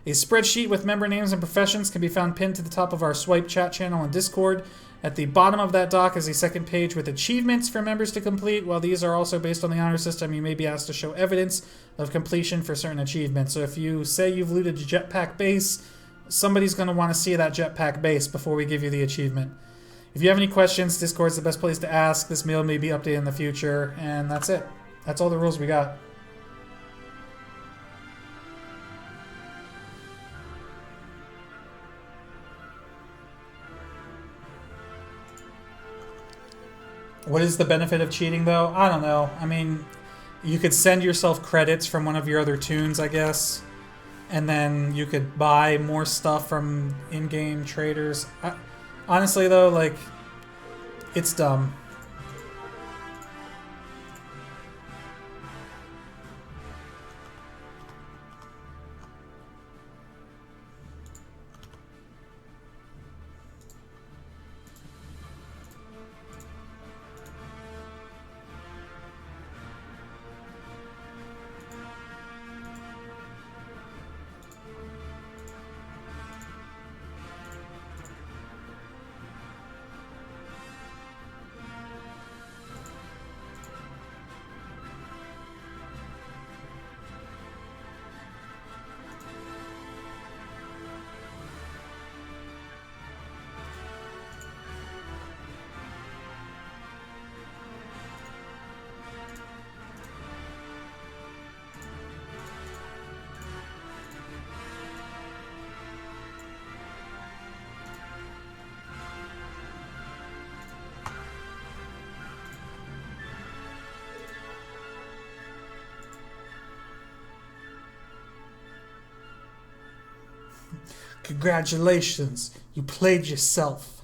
A spreadsheet with member names and professions can be found pinned to the top of our Swipe chat channel on Discord. At the bottom of that doc is a second page with achievements for members to complete. While these are also based on the honor system, you may be asked to show evidence of completion for certain achievements. So if you say you've looted a jetpack base, somebody's going to want to see that jetpack base before we give you the achievement. If you have any questions, Discord's the best place to ask. This mail may be updated in the future, and that's it. That's all the rules we got. What is the benefit of cheating, though? I don't know. I mean, you could send yourself credits from one of your other tunes, I guess. And then you could buy more stuff from in-game traders. Honestly, though, like, it's dumb. Congratulations, you played yourself.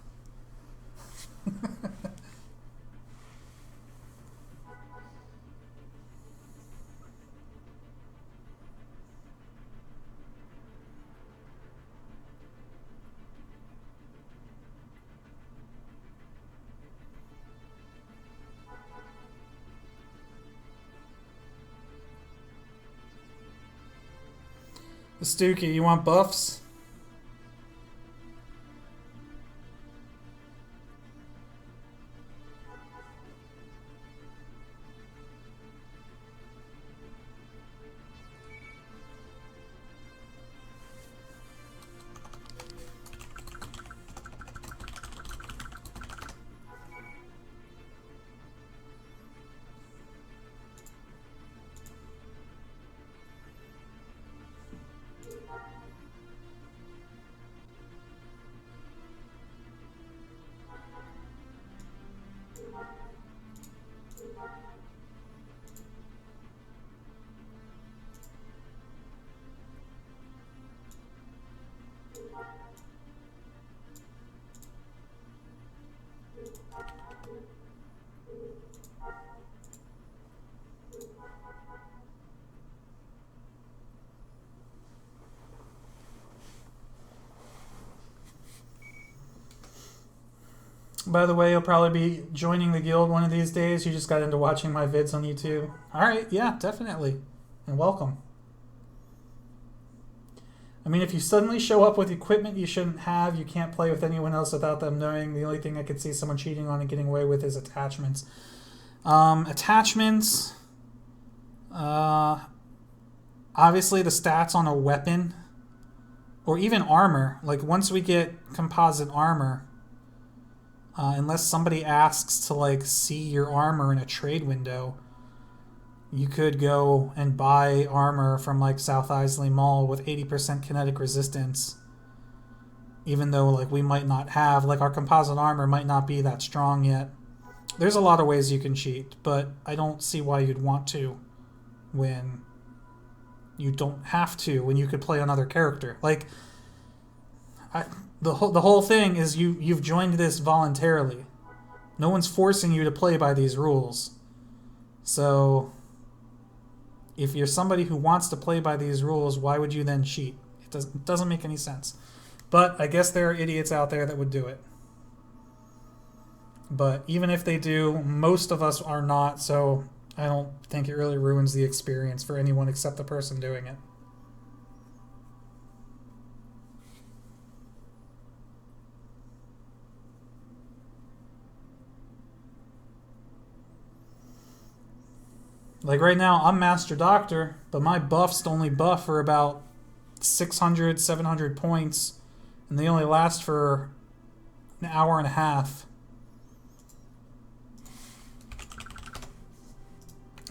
Stookie, you want buffs? By the way, you'll probably be joining the guild one of these days. You just got into watching my vids on YouTube. Alright, yeah, definitely. And welcome. I mean, if you suddenly show up with equipment you shouldn't have, you can't play with anyone else without them knowing. The only thing I could see someone cheating on and getting away with is attachments. Attachments... obviously the stats on a weapon, or even armor. Like, once we get composite armor... unless somebody asks to like see your armor in a trade window, you could go and buy armor from like South Isley Mall with 80% kinetic resistance. Even though like we might not have, like our composite armor might not be that strong yet. There's a lot of ways you can cheat, but I don't see why you'd want to when you don't have to, when you could play another character. Like, the whole thing is you've joined this voluntarily. No one's forcing you to play by these rules. So if you're somebody who wants to play by these rules, why would you then cheat? It doesn't make any sense. But I guess there are idiots out there that would do it. But even if they do, most of us are not, so I don't think it really ruins the experience for anyone except the person doing it. Like right now, I'm Master Doctor, but my buffs only buff for about 600, 700 points, and they only last for an hour and a half.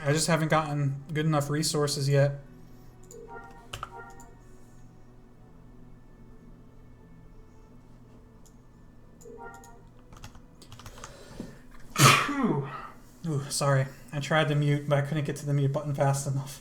I just haven't gotten good enough resources yet. Ooh, sorry. I tried to mute, but I couldn't get to the mute button fast enough.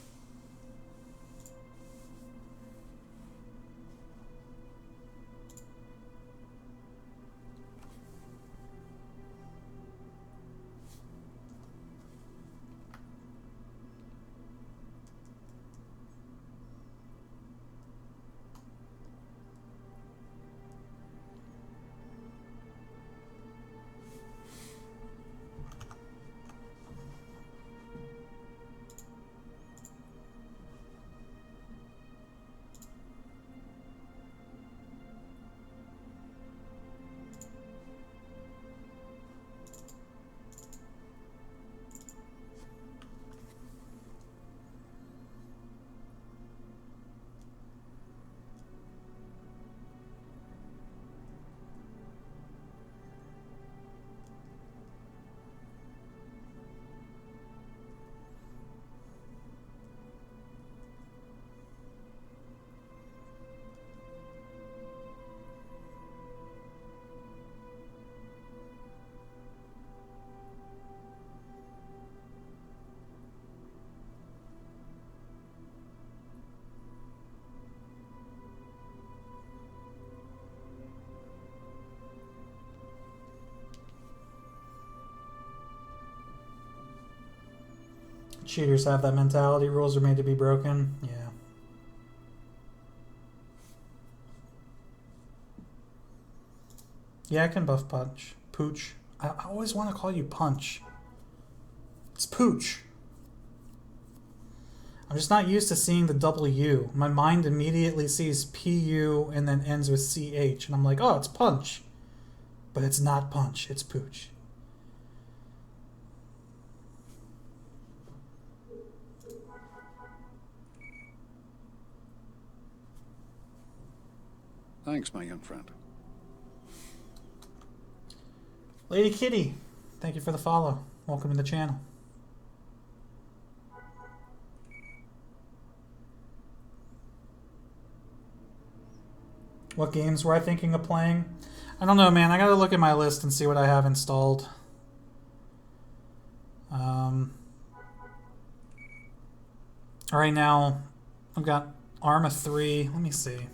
Cheaters have that mentality. Rules are made to be broken. Yeah. Yeah, I can buff punch. Pooch. I always want to call you Punch. It's Pooch. I'm just not used to seeing the double U. My mind immediately sees PU and then ends with CH. And I'm like, oh, it's Punch. But it's not Punch. It's Pooch. Thanks, my young friend. Lady Kitty, thank you for the follow. Welcome to the channel. What games were I thinking of playing? I don't know, man. I gotta look at my list and see what I have installed. Right now, I've got Arma 3. Let me see.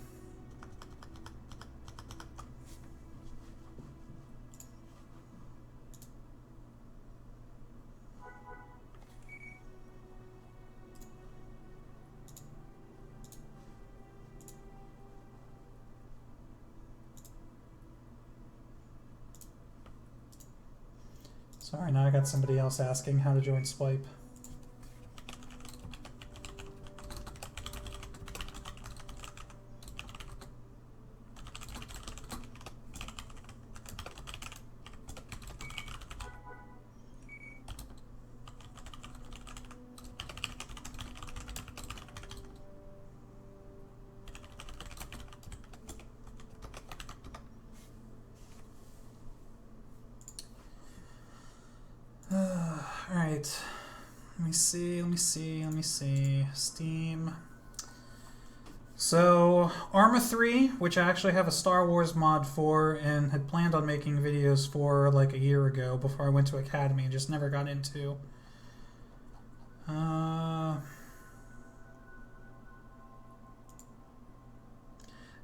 Sorry, now I got somebody else asking how to join Swipe. Alright, let me see, Steam. So, Arma 3, which I actually have a Star Wars mod for and had planned on making videos for like a year ago before I went to Academy and just never got into. I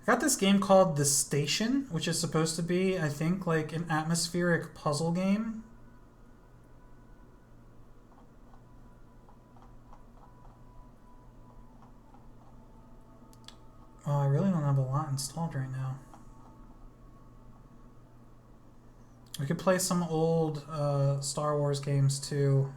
got this game called The Station, which is supposed to be, I think, like an atmospheric puzzle game. Oh, I really don't have a lot installed right now. We could play some old Star Wars games too.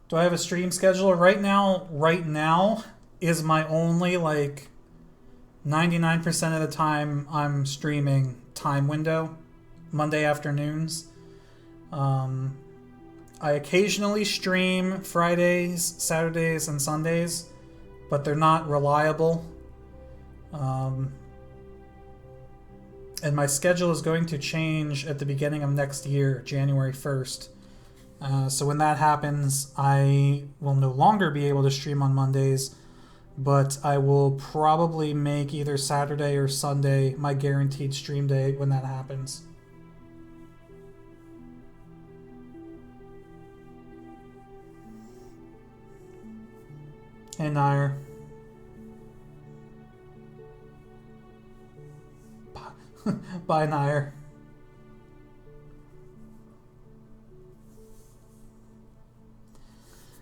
Do I have a stream scheduler? Right now is my only, like, 99% of the time I'm streaming time window, Monday afternoons. I occasionally stream Fridays, Saturdays, and Sundays, but they're not reliable. And my schedule is going to change at the beginning of next year, January 1st. So when that happens, I will no longer be able to stream on Mondays, but I will probably make either Saturday or Sunday my guaranteed stream day when that happens. Hey, Nair. Bye, Nair.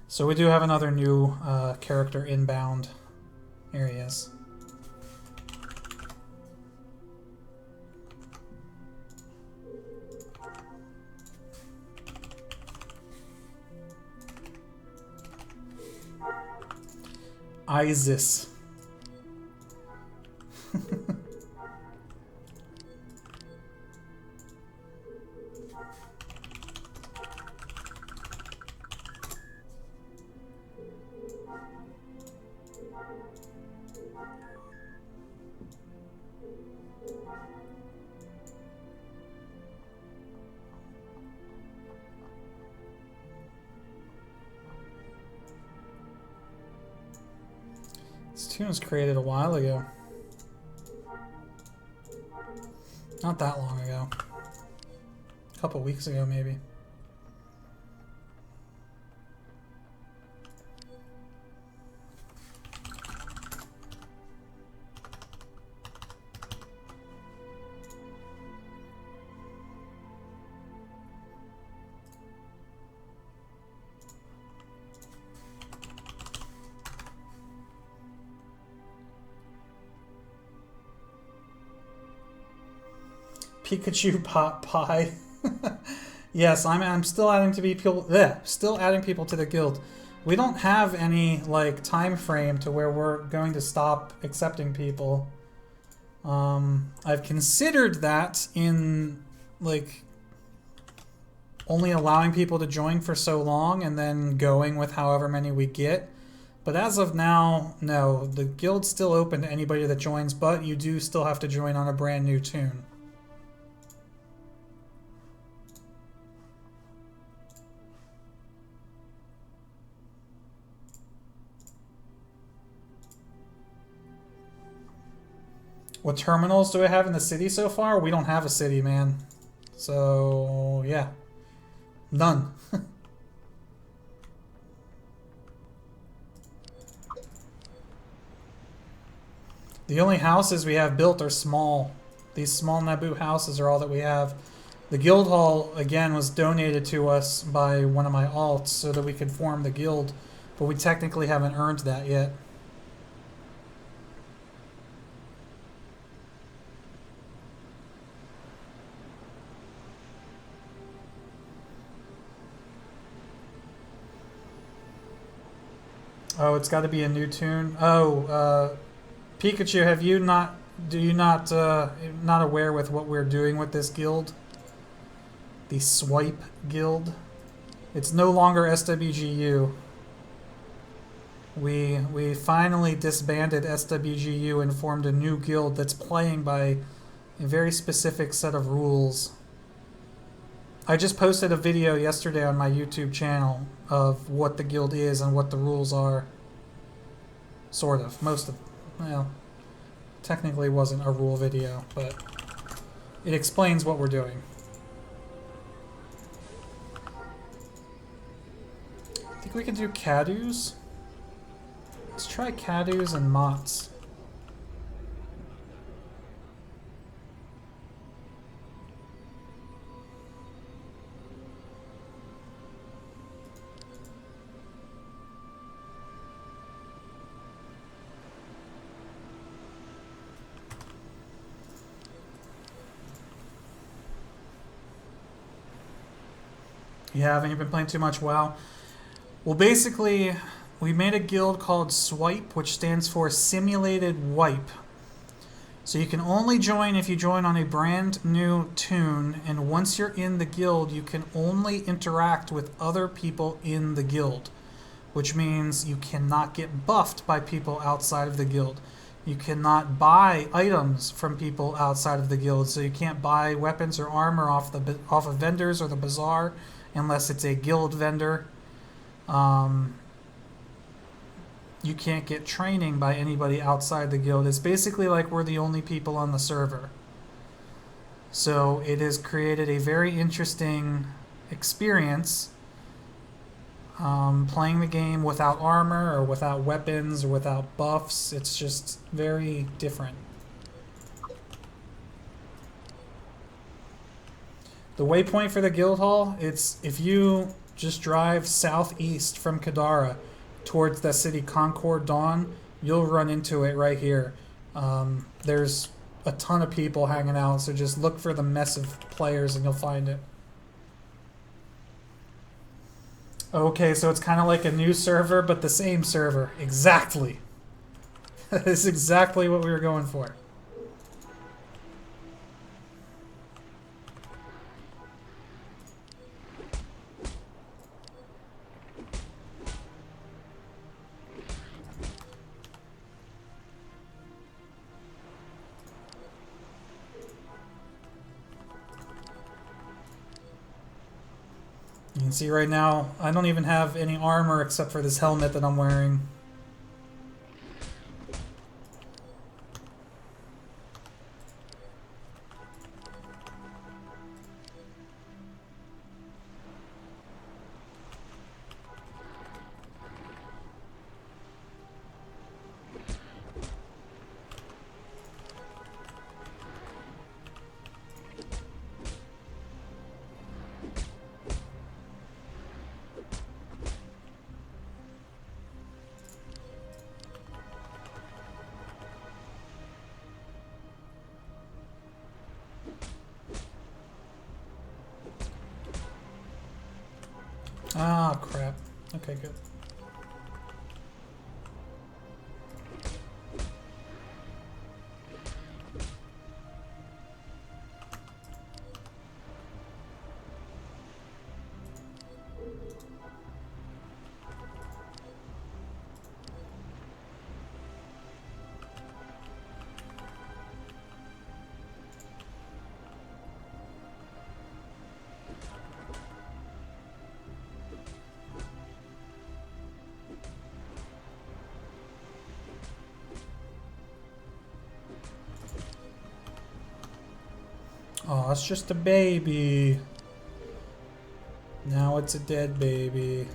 So we do have another new character inbound. Here he is. Isis. This tune was created a while ago. Not that long ago. A couple weeks ago, maybe. Pikachu pot pie. Yes, I'm still adding to be people. Still adding people to the guild. We don't have any like time frame to where we're going to stop accepting people. I've considered that in like only allowing people to join for so long and then going with however many we get. But as of now, no, the guild's still open to anybody that joins, but you do still have to join on a brand new tune. What terminals do I have in the city so far? We don't have a city, man. So, yeah. None. The only houses we have built are small. These small Naboo houses are all that we have. The guild hall, again, was donated to us by one of my alts so that we could form the guild, but we technically haven't earned that yet. Oh, it's got to be a new tune. Oh, Pikachu, have you not? Do you not not aware with what we're doing with this guild? The Swipe Guild. It's no longer SWGU. We finally disbanded SWGU and formed a new guild that's playing by a very specific set of rules. I just posted a video yesterday on my YouTube channel of what the guild is and what the rules are. Sort of. Most of, well, technically wasn't a rule video, but it explains what we're doing. I think we can do Cadus. Let's try Cadus and Mots. You haven't? You've been playing too much WoW? Well, basically, we made a guild called Swipe, which stands for Simulated Wipe. So you can only join if you join on a brand new tune, and once you're in the guild, you can only interact with other people in the guild, which means you cannot get buffed by people outside of the guild. You cannot buy items from people outside of the guild, so you can't buy weapons or armor off of vendors or the bazaar unless it's a guild vendor. You can't get training by anybody outside the guild. It's basically like we're the only people on the server. So it has created a very interesting experience playing the game without armor or without weapons or without buffs. It's just very different. The waypoint for the guild hall, it's if you just drive southeast from Kadara towards that city Concord Dawn, you'll run into it right here. There's a ton of people hanging out, so just look for the mess of players and you'll find it. Okay, so it's kind of like a new server, but the same server. Exactly. That is exactly what we were going for. You can see right now, I don't even have any armor except for this helmet that I'm wearing. Ah, crap. Okay, good. Oh, it's just a baby. Now it's a dead baby.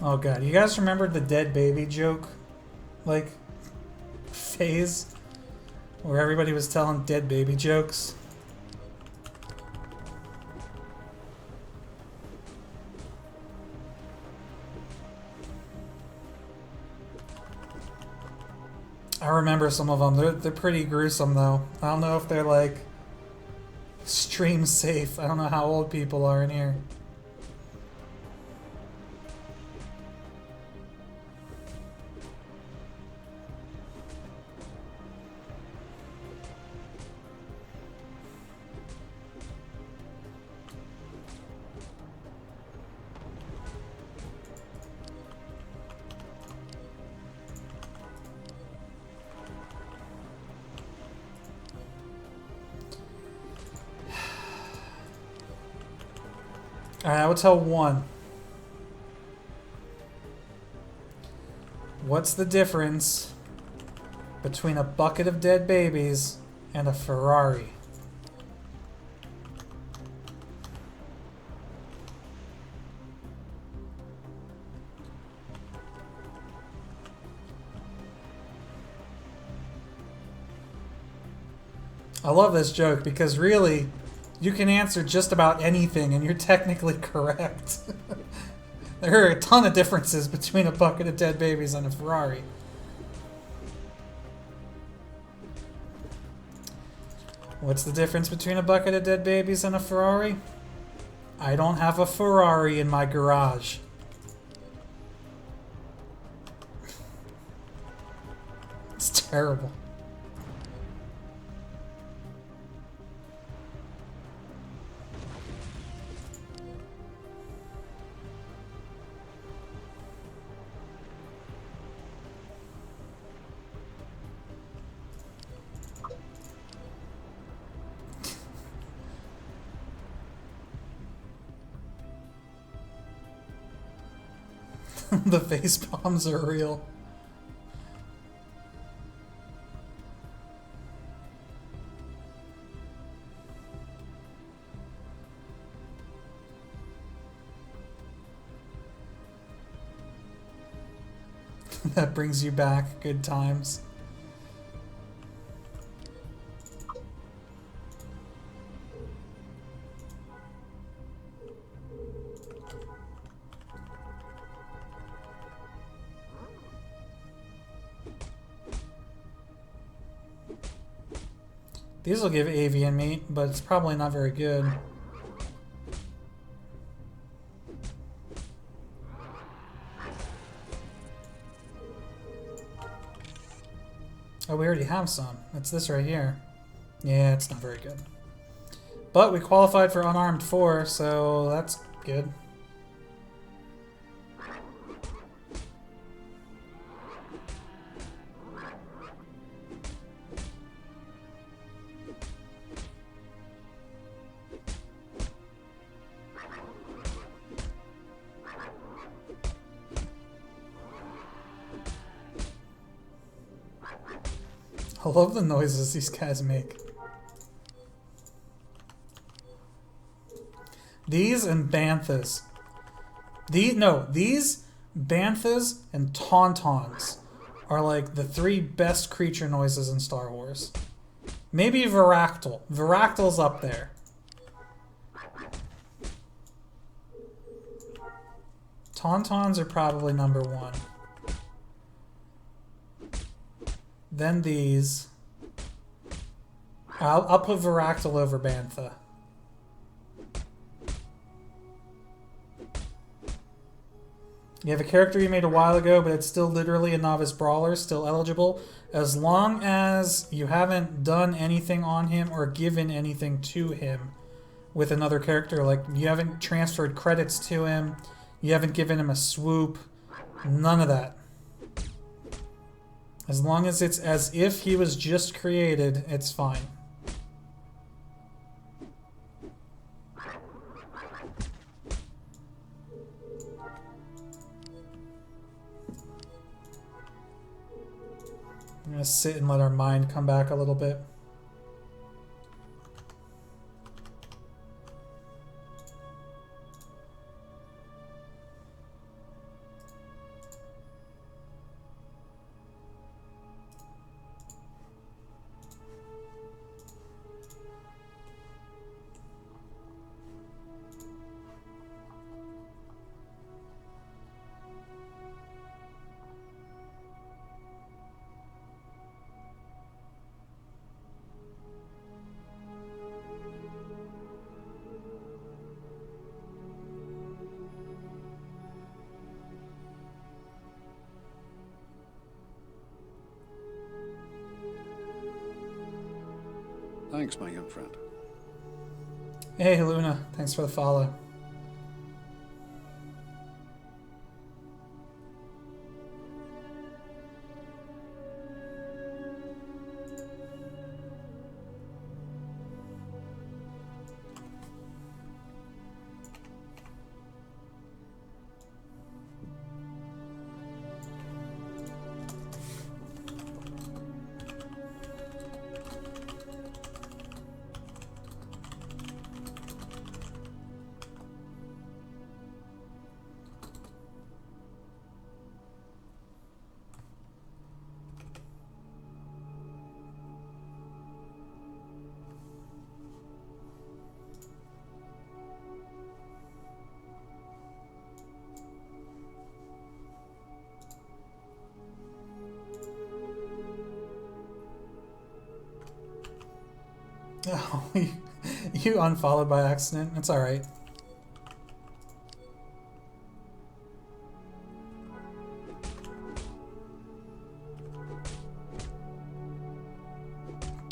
Oh god, you guys remember the dead baby joke? Like, phase? Where everybody was telling dead baby jokes? I remember some of them. They're pretty gruesome though. I don't know if they're like stream safe. I don't know how old people are in here. Alright, I will tell one. What's the difference between a bucket of dead babies and a Ferrari? I love this joke because really, you can answer just about anything and you're technically correct. There are a ton of differences between a bucket of dead babies and a Ferrari. What's the difference between a bucket of dead babies and a Ferrari? I don't have a Ferrari in my garage. It's terrible. The face bombs are real. That brings you back. Good times. These will give avian meat, but it's probably not very good. Oh, we already have some. It's this right here. Yeah, it's not very good. But we qualified for unarmed 4, so that's good. I love the noises these guys make. These and banthas. These banthas and tauntauns are like the 3 best creature noises in Star Wars. Maybe Varactyl. Varactyl's up there. Tauntauns are probably number 1. Then these. I'll put Varactyl over Bantha. You have a character you made a while ago, but it's still literally a novice brawler, still eligible, as long as you haven't done anything on him or given anything to him with another character. Like, you haven't transferred credits to him, you haven't given him a swoop, none of that. As long as it's as if he was just created, it's fine. I'm gonna sit and let our mind come back a little bit. Thanks, my young friend. Hey, Luna. Thanks for the follow. Oh, you unfollowed by accident. It's alright.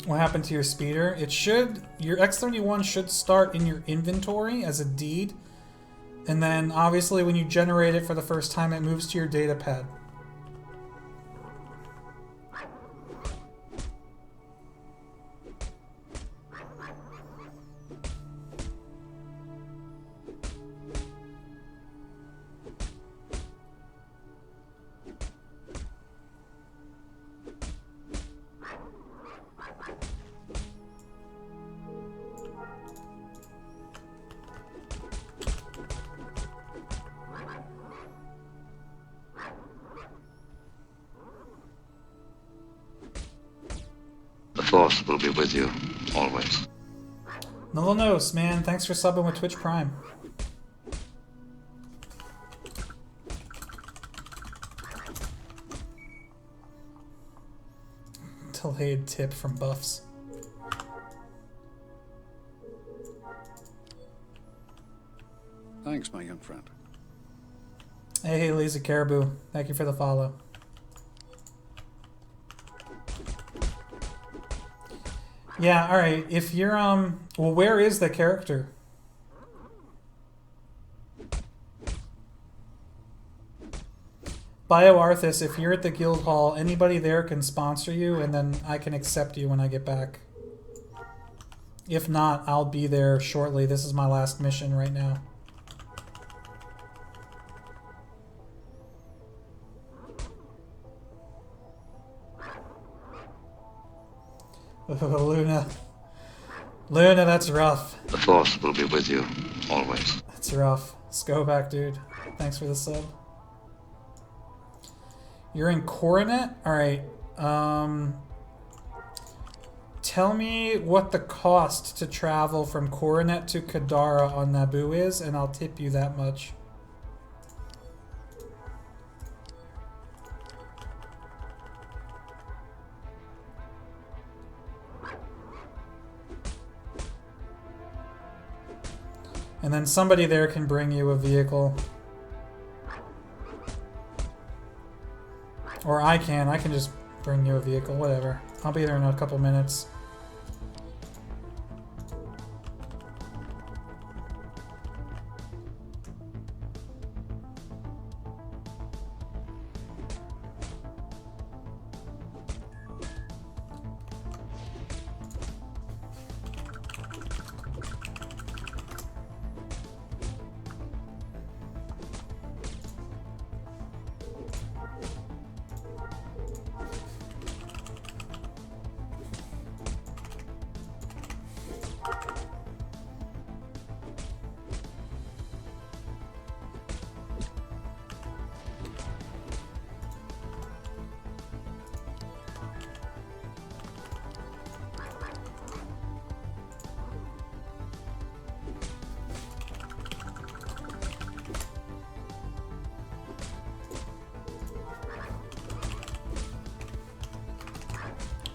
What happened to your speeder? It should... Your X-31 should start in your inventory as a deed. And then, obviously, when you generate it for the first time, it moves to your data pad. Force will be with you, always. Nolanos, man, thanks for subbing with Twitch Prime. Delayed tip from Buffs. Thanks, my young friend. Hey, Lazy Caribou. Thank you for the follow. Yeah, alright. If you're, well, where is the character? BioArthas, if you're at the guild hall, anybody there can sponsor you, and then I can accept you when I get back. If not, I'll be there shortly. This is my last mission right now. Luna. Luna, that's rough. The Force will be with you, always. That's rough. Skoback, dude. Thanks for the sub. You're in Coronet? Alright. Tell me what the cost to travel from Coronet to Kadara on Naboo is, and I'll tip you that much. And then somebody there can bring you a vehicle. Or I can just bring you a vehicle, whatever. I'll be there in a couple minutes.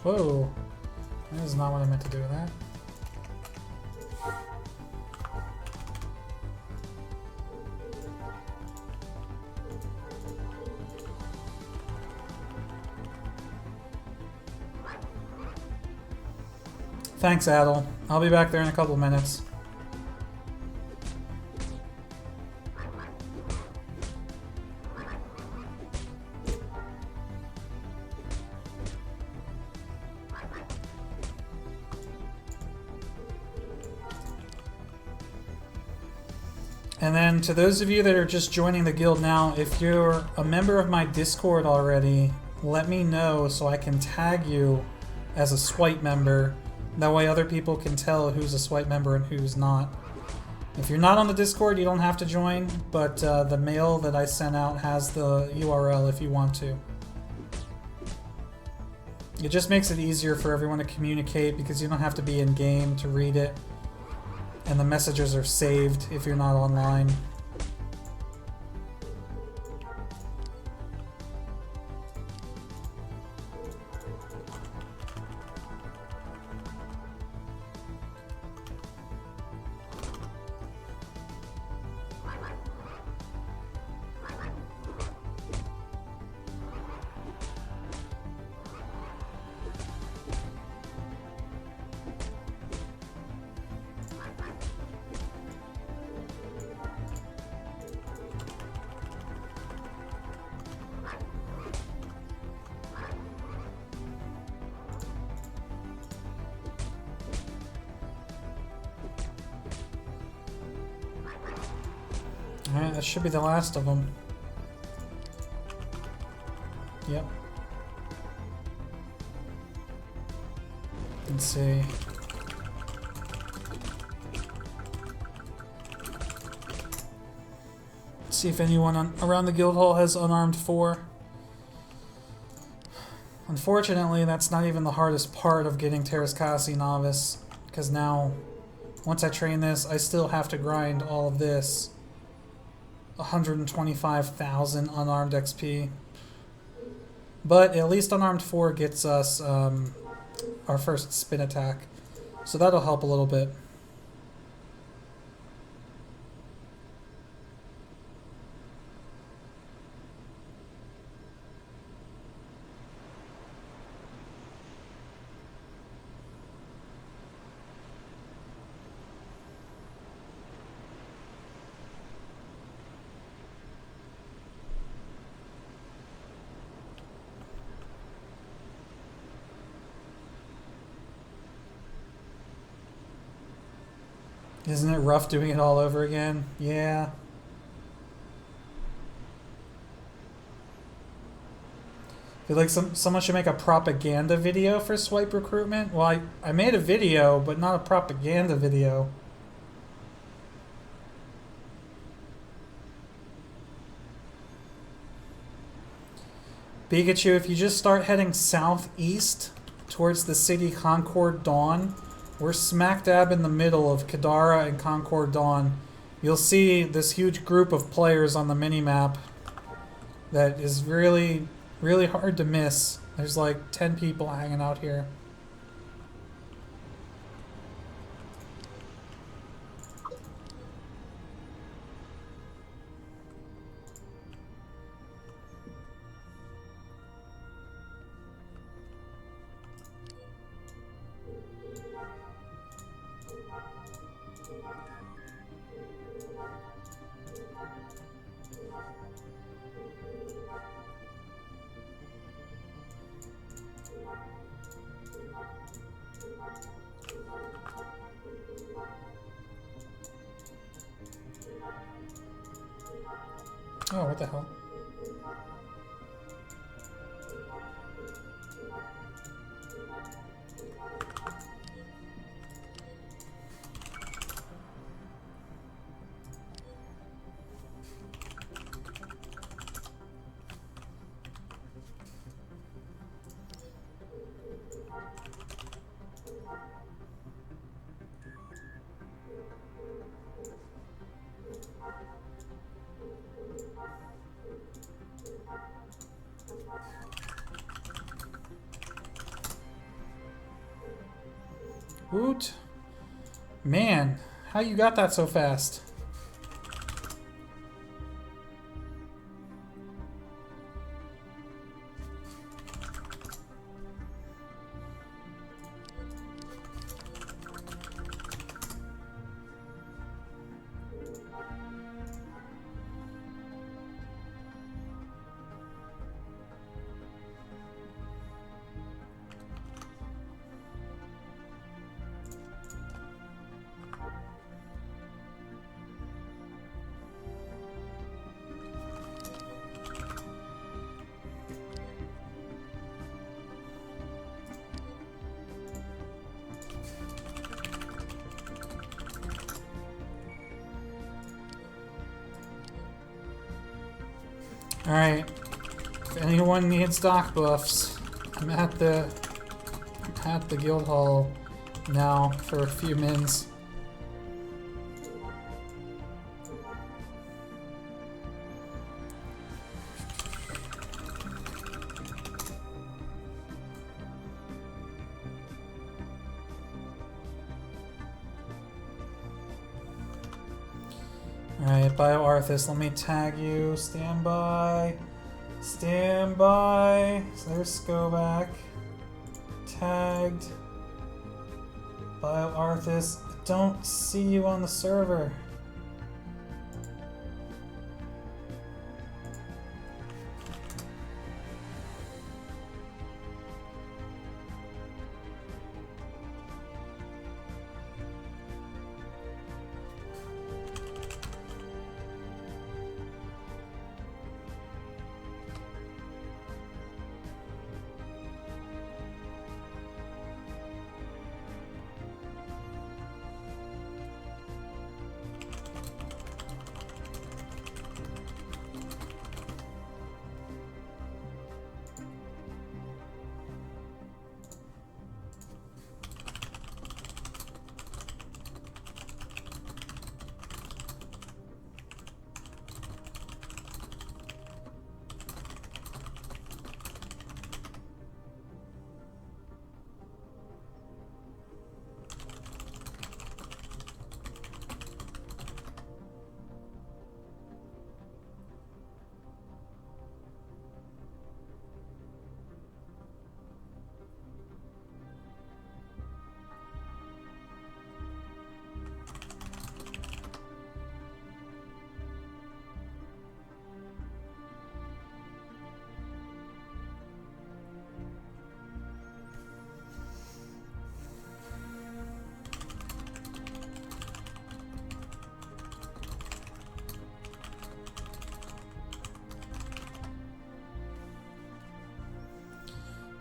Whoa. That is not what I meant to do with that. Thanks, Adel. I'll be back there in a couple minutes. And then to those of you that are just joining the guild now, if you're a member of my Discord already, let me know so I can tag you as a swipe member. That way other people can tell who's a swipe member and who's not. If you're not on the Discord, you don't have to join, but the mail that I sent out has the URL if you want to. It just makes it easier for everyone to communicate because you don't have to be in game to read it. And the messages are saved if you're not online. Alright, that should be the last of them. Yep. Let's see. See if anyone around the guild hall has unarmed 4. Unfortunately, that's not even the hardest part of getting Terrascasi Novice, because now, once I train this, I still have to grind all of this. 125,000 unarmed XP. But at least unarmed 4 gets us our first spin attack, so that'll help a little bit. Isn't it rough doing it all over again? Yeah. I feel like someone should make a propaganda video for swipe recruitment. Well, I made a video, but not a propaganda video. Pikachu, if you just start heading southeast towards the city Concord Dawn, we're smack dab in the middle of Kadara and Concord Dawn. You'll see this huge group of players on the minimap that is really, really hard to miss. There's like 10 people hanging out here. Oh, what the hell? Woot. Man, how you got that so fast? Alright, if anyone needs dock buffs, I'm at the guild hall now for a few mins. Alright, Bio Arthas, let me tag you. Stand by. Stand by. So there's Skovac. Tagged. Bio Arthas. I don't see you on the server.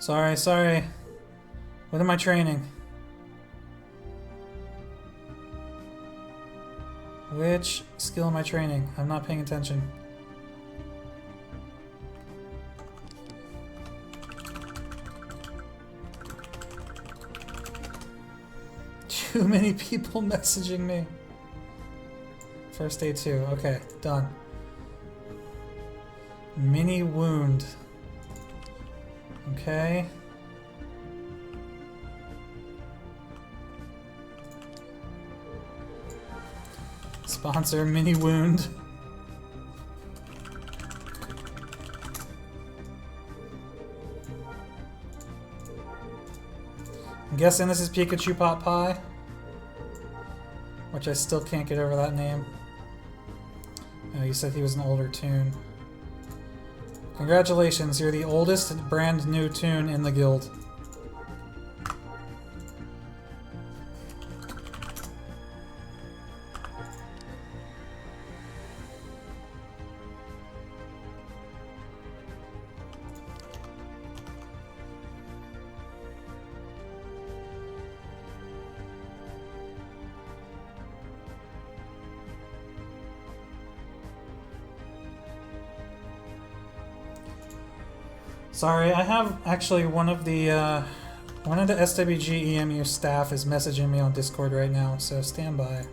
Sorry, sorry. What am I training? Which skill am I training? I'm not paying attention. Too many people messaging me. First aid 2. Okay, done. Mini wound. Okay. Sponsor mini wound. I'm guessing this is Pikachu Pot Pie, which I still can't get over that name. Oh, you said he was an older toon. Congratulations, you're the oldest brand new toon in the guild. Sorry, I have actually one of the SWG EMU staff is messaging me on Discord right now, so stand by.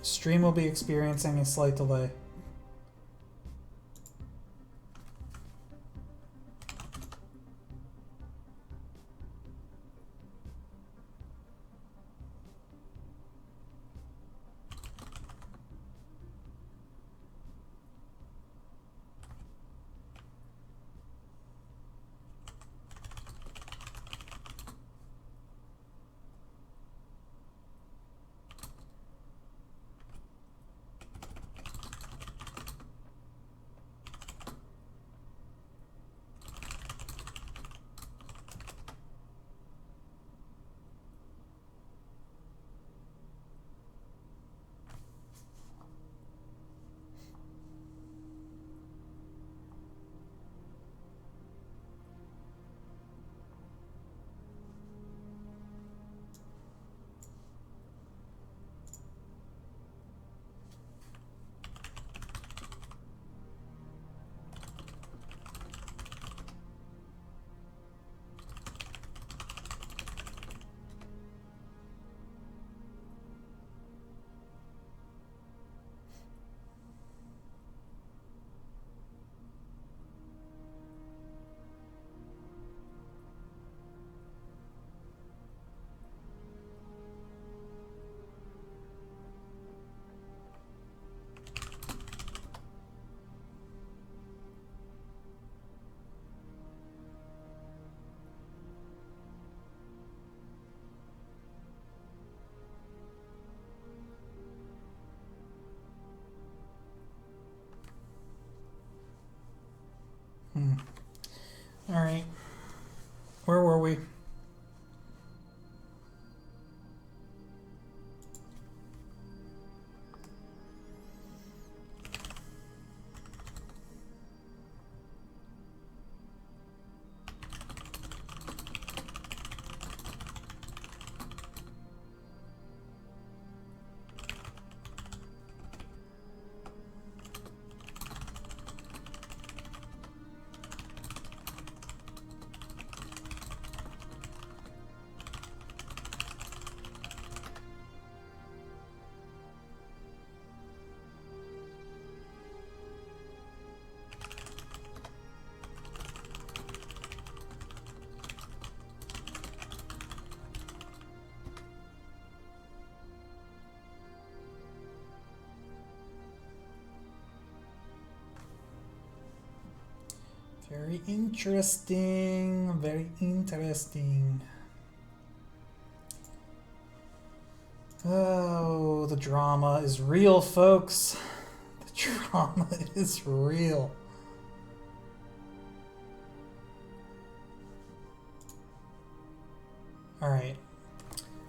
Stream will be experiencing a slight delay. Alright. Where were we? Very interesting, very interesting. Oh, the drama is real, folks. The drama is real. Alright.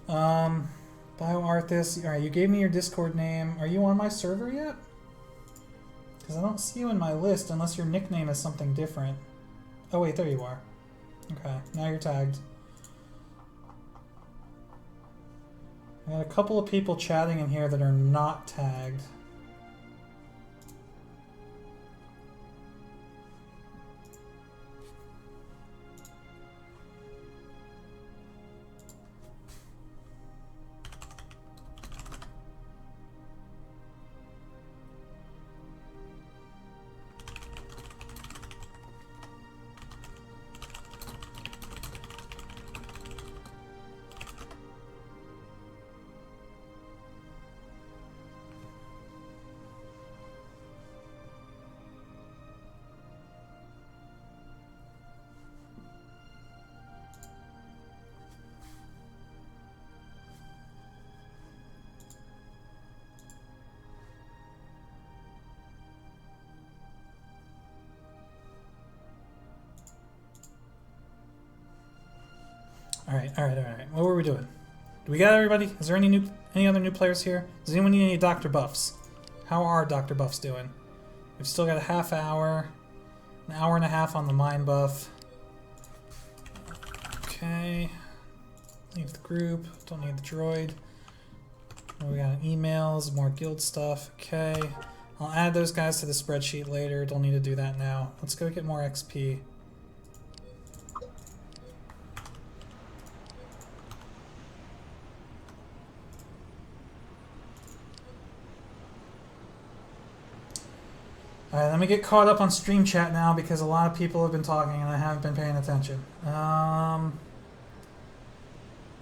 BioArthis, alright, you gave me your Discord name. Are you on my server yet? Because I don't see you in my list unless your nickname is something different. Oh wait, there you are. Okay, now you're tagged. I got a couple of people chatting in here that are not tagged. Alright. What were we doing? Do we got everybody? Is there any other new players here? Does anyone need any Dr. Buffs? How are Dr. Buffs doing? We've still got a half hour, an hour and a half on the mind buff. Okay. Leave the group. Don't need the droid. We got emails, more guild stuff. Okay. I'll add those guys to the spreadsheet later. Don't need to do that now. Let's go get more XP. Alright, let me get caught up on stream chat now because a lot of people have been talking and I haven't been paying attention.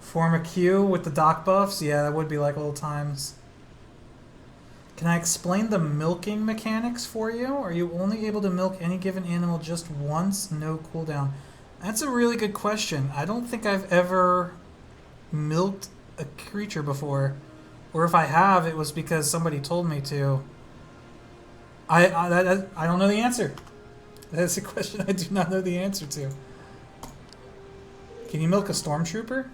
Form a queue with the doc buffs? Yeah, that would be like old times. Can I explain the milking mechanics for you? Are you only able to milk any given animal just once? No cooldown. That's a really good question. I don't think I've ever milked a creature before. Or if I have, it was because somebody told me to. I don't know the answer. That's a question I do not know the answer to. Can you milk a stormtrooper?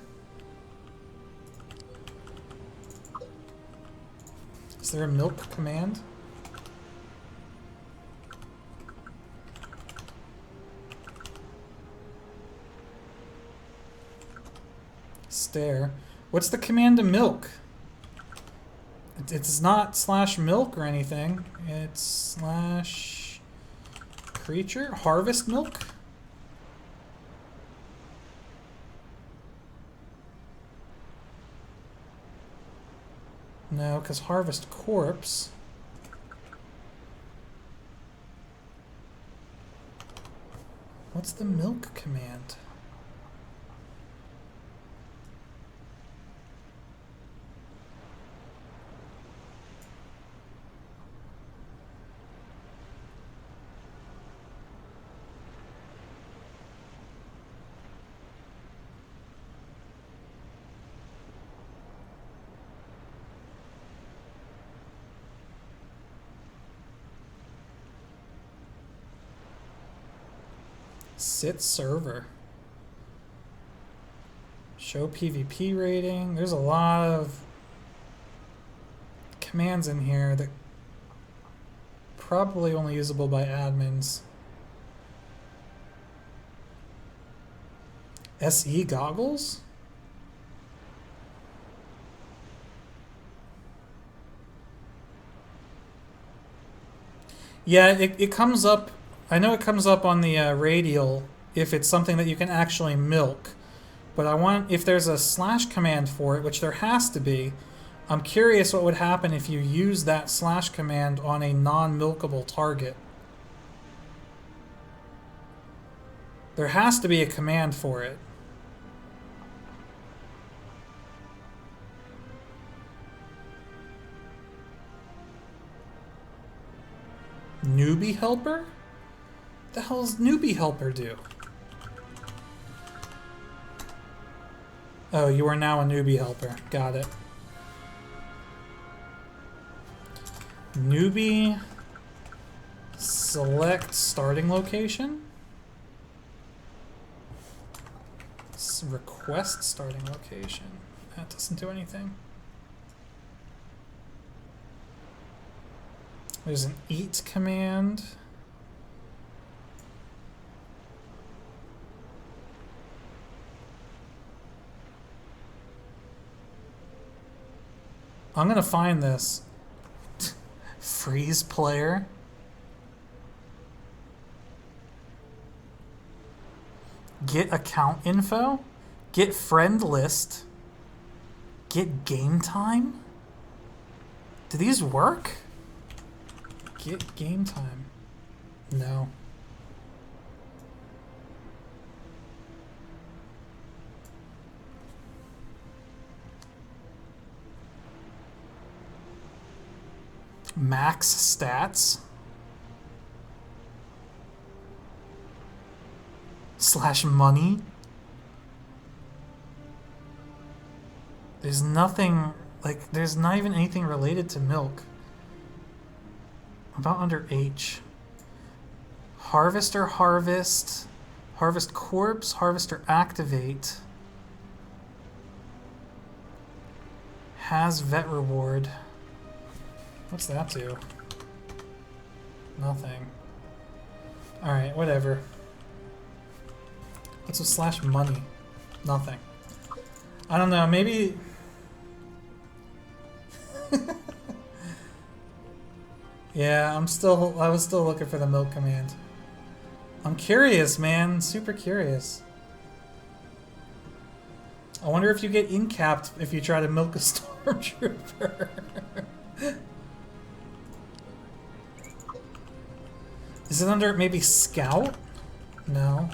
Is there a milk command? Stare. What's the command to milk? It's not slash milk or anything. It's slash creature? Harvest milk? No, because harvest corpse. What's the milk command? Sit server. Show PvP rating. There's a lot of commands in here that probably only usable by admins. SE goggles? Yeah, it comes up. I know it comes up on the radial if it's something that you can actually milk. But I want, if there's a slash command for it, which there has to be, I'm curious what would happen if you use that slash command on a non-milkable target. There has to be a command for it. Newbie helper? What the hell does newbie helper do? Oh, you are now a newbie helper. Got it. Newbie select starting location. Request starting location. That doesn't do anything. There's an eat command. I'm gonna find this. Freeze player. Get account info. Get friend list. Get game time. Do these work? Get game time. No. Max stats. Slash money. There's nothing, like, there's not even anything related to milk. About under H. Harvester harvest. Harvest corpse. Harvester activate. Has vet reward. What's that do? Nothing. Alright, whatever. What's with slash money? Nothing. I don't know, maybe... Yeah, I was still looking for the milk command. I'm curious, man. Super curious. I wonder if you get incapped if you try to milk a stormtrooper. Is it under maybe scout? No.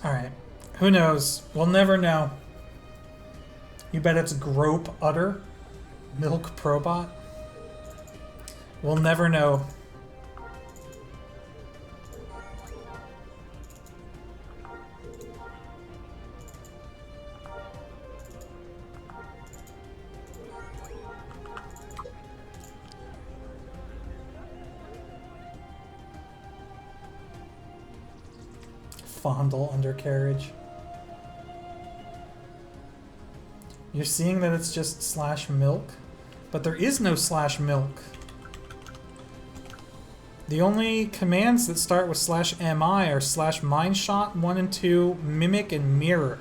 Alright. Who knows? We'll never know. You bet it's Grope Utter? Milk Probot? We'll never know. Fondle undercarriage. You're seeing that it's just slash milk, but there is no slash milk. The only commands that start with slash mi are slash mindshot 1 and 2, mimic, and mirror.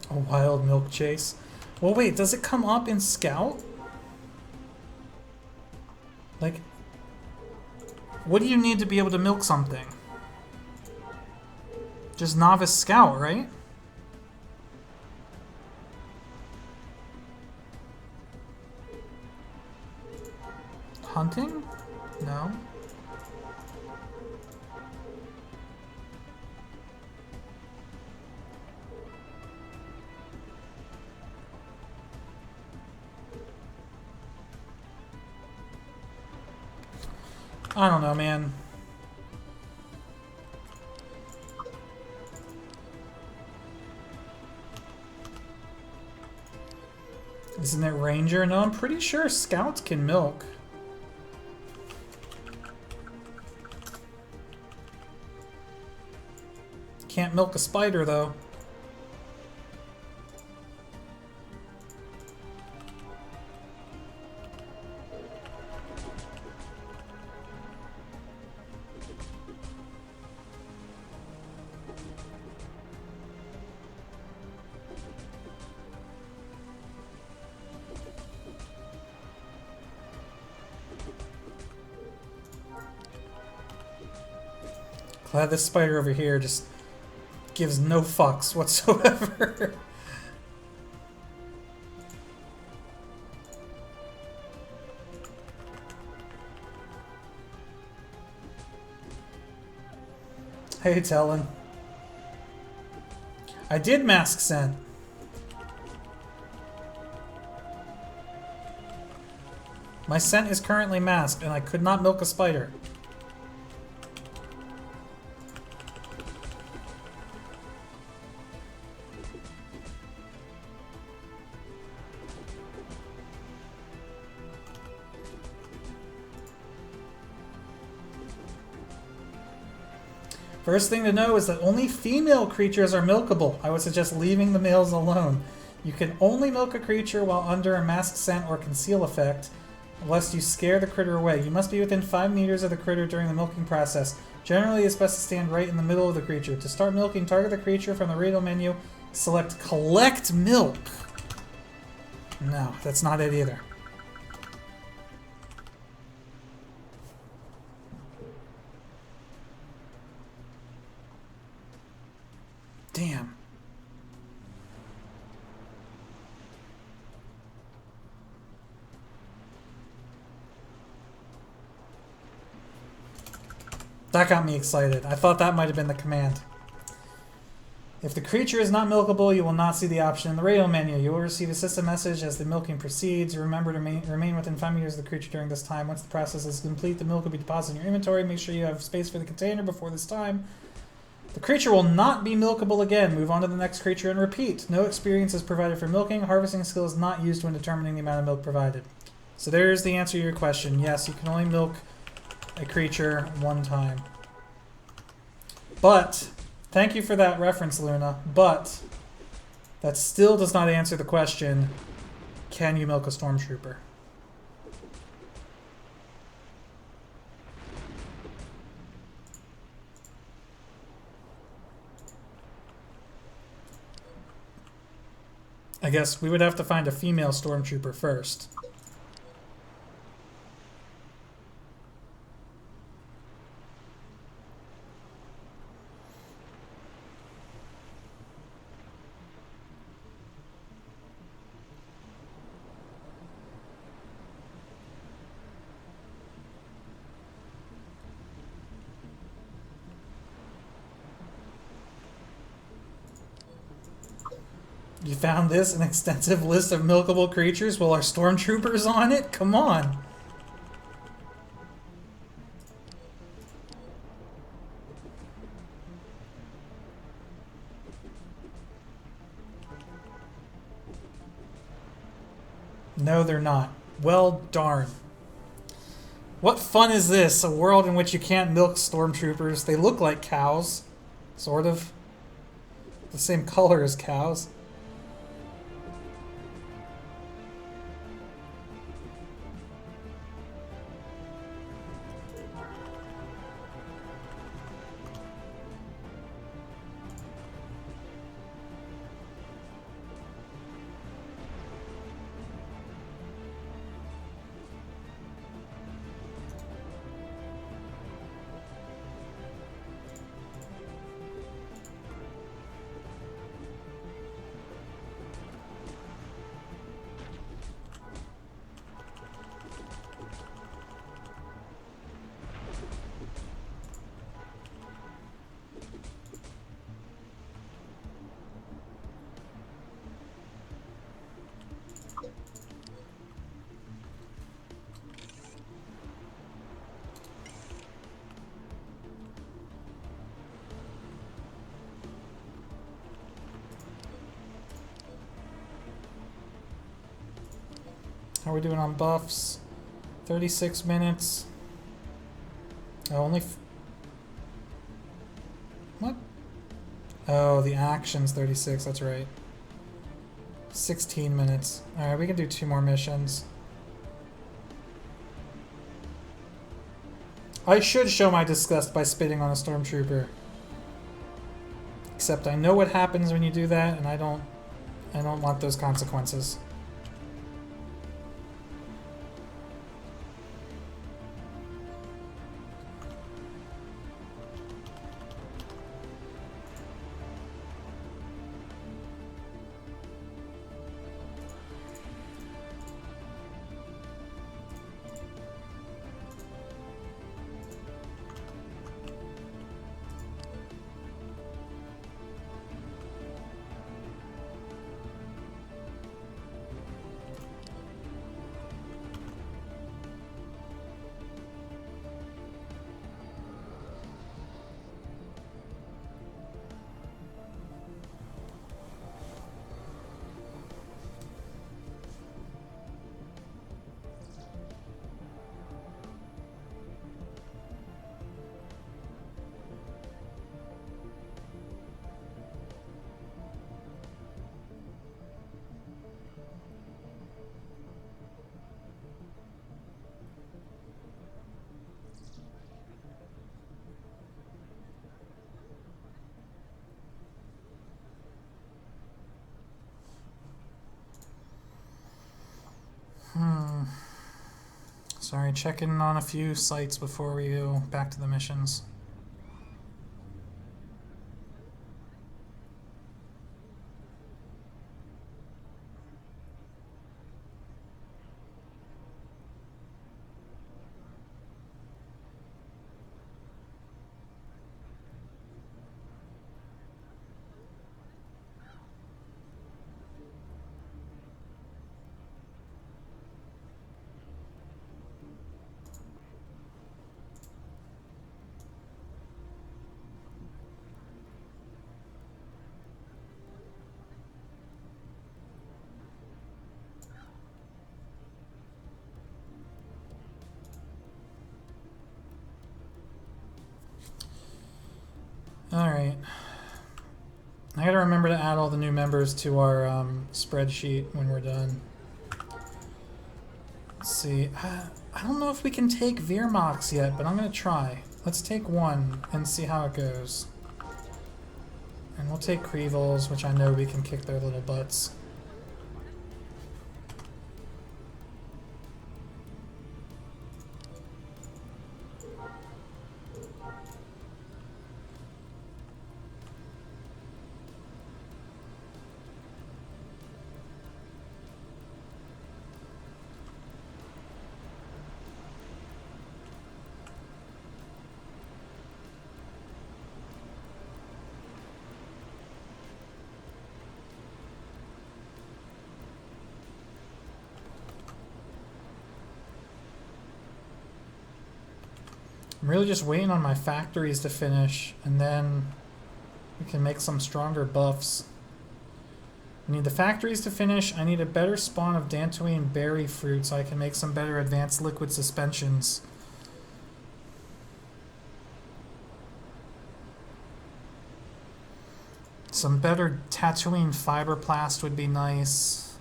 A wild milk chase. Well, wait, does it come up in Scout? Like, what do you need to be able to milk something? Just Novice Scout, right? Hunting? No. I don't know, man. Isn't it Ranger? No, I'm pretty sure Scouts can milk. Can't milk a spider, though. Glad this spider over here just gives no fucks whatsoever. Hey, Talon. I did mask scent. My scent is currently masked, and I could not milk a spider. First thing to know is that only female creatures are milkable. I would suggest leaving the males alone. You can only milk a creature while under a mask scent or conceal effect, lest you scare the critter away. You must be within 5 meters of the critter during the milking process. Generally, it's best to stand right in the middle of the creature. To start milking, target the creature from the radio menu. Select Collect Milk. No, that's not it either. Damn. That got me excited. I thought that might have been the command. If the creature is not milkable, you will not see the option in the radio menu. You will receive a system message as the milking proceeds. Remember to remain within 5 meters of the creature during this time. Once the process is complete, the milk will be deposited in your inventory. Make sure you have space for the container before this time. The creature will not be milkable again. Move on to the next creature and repeat. No experience is provided for milking. Harvesting skill is not used when determining the amount of milk provided. So there's the answer to your question. Yes, you can only milk a creature one time. But, thank you for that reference, Luna, but that still does not answer the question, can you milk a stormtrooper? I guess we would have to find a female stormtrooper first. You found this, an extensive list of milkable creatures? Well, are stormtroopers on it? Come on. No, they're not. Well, darn. What fun is this? A world in which you can't milk stormtroopers. They look like cows. Sort of. The same color as cows. How are we doing on buffs? 36 minutes. Oh, only... What? Oh, the action's 36, that's right. 16 minutes. Alright, we can do 2 more missions. I should show my disgust by spitting on a stormtrooper. Except I know what happens when you do that, and I don't want those consequences. Sorry, checking on a few sites before we go back to the missions. Alright. I gotta remember to add all the new members to our spreadsheet when we're done. Let's see. I don't know if we can take Veermox yet, but I'm gonna try. Let's take one and see how it goes. And we'll take Creevils, which I know we can kick their little butts. I'm really just waiting on my factories to finish, and then we can make some stronger buffs. I need the factories to finish. I need a better spawn of Dantooine berry fruit so I can make some better advanced liquid suspensions. Some better Tatooine fiberplast would be nice.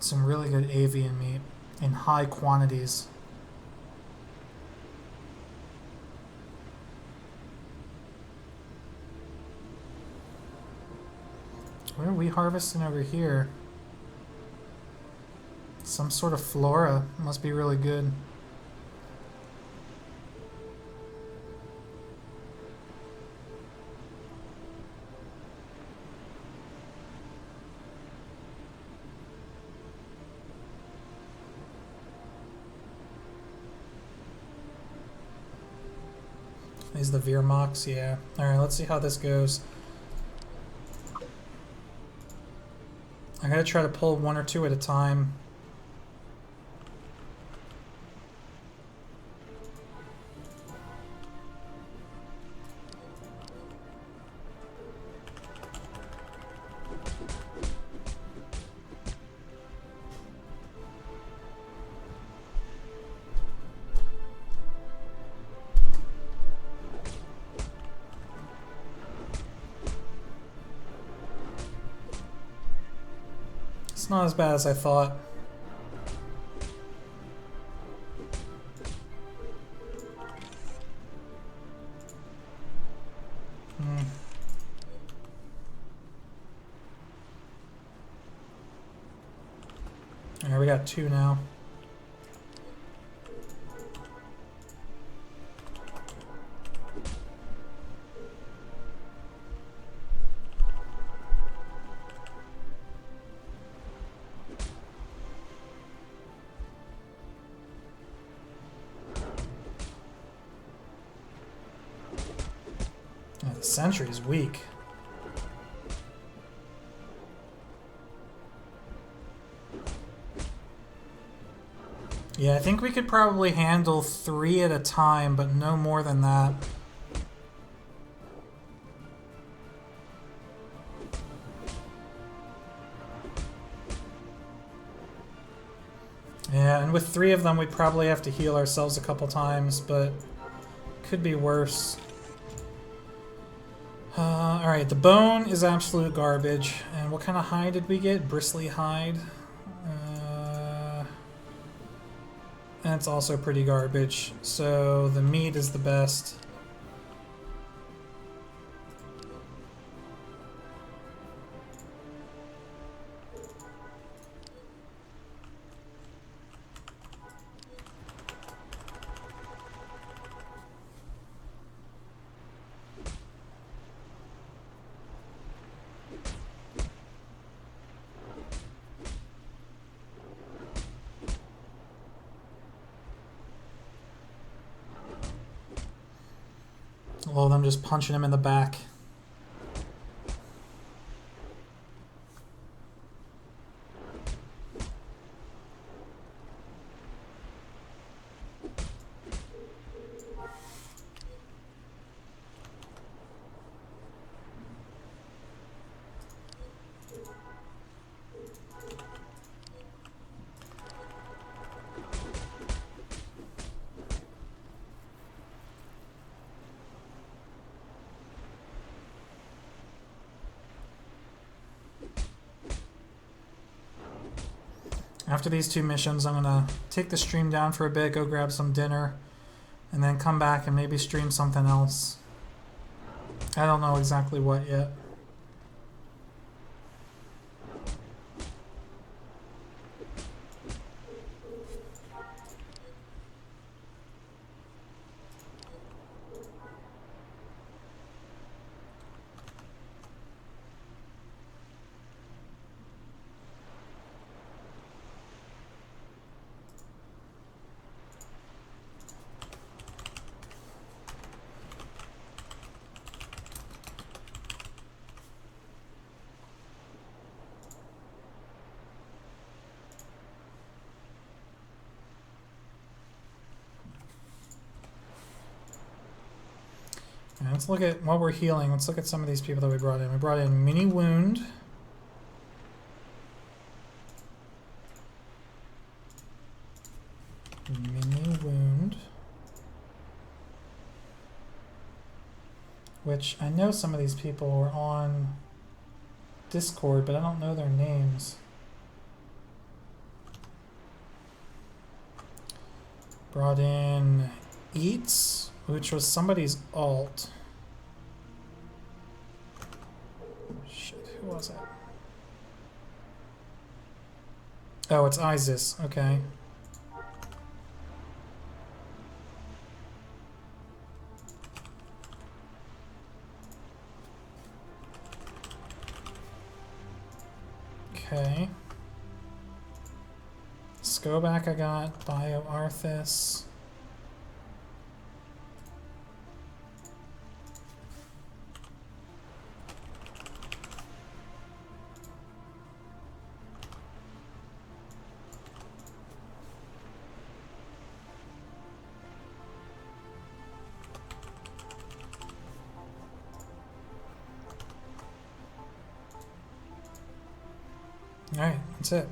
Some really good avian meat in high quantities. What are we harvesting over here? Some sort of flora. Must be really good. Is the Veermox? Yeah. Alright, let's see how this goes. I gotta try to pull one or two at a time. It's not as bad as I thought. Alright, we got 2 now. The sentry's weak. Yeah, I think we could probably handle 3 at a time, but no more than that. Yeah, and with 3 of them, we'd probably have to heal ourselves a couple times, but could be worse. Alright, the bone is absolute garbage. And what kind of hide did we get? Bristly hide. And it's also pretty garbage. So the meat is the best. All of them just punching him in the back. After these 2 missions, I'm gonna take the stream down for a bit, go grab some dinner, and then come back and maybe stream something else. I don't know exactly what yet. Now let's look at, while we're healing, let's look at some of these people that we brought in. We brought in Mini Wound. Mini Wound. Which, I know some of these people were on Discord, but I don't know their names. Brought in Eats, which was somebody's alt. Shit, who was it? Oh, it's Isis, okay. Okay. Skoback I got, Bio Arthas. Alright, that's it.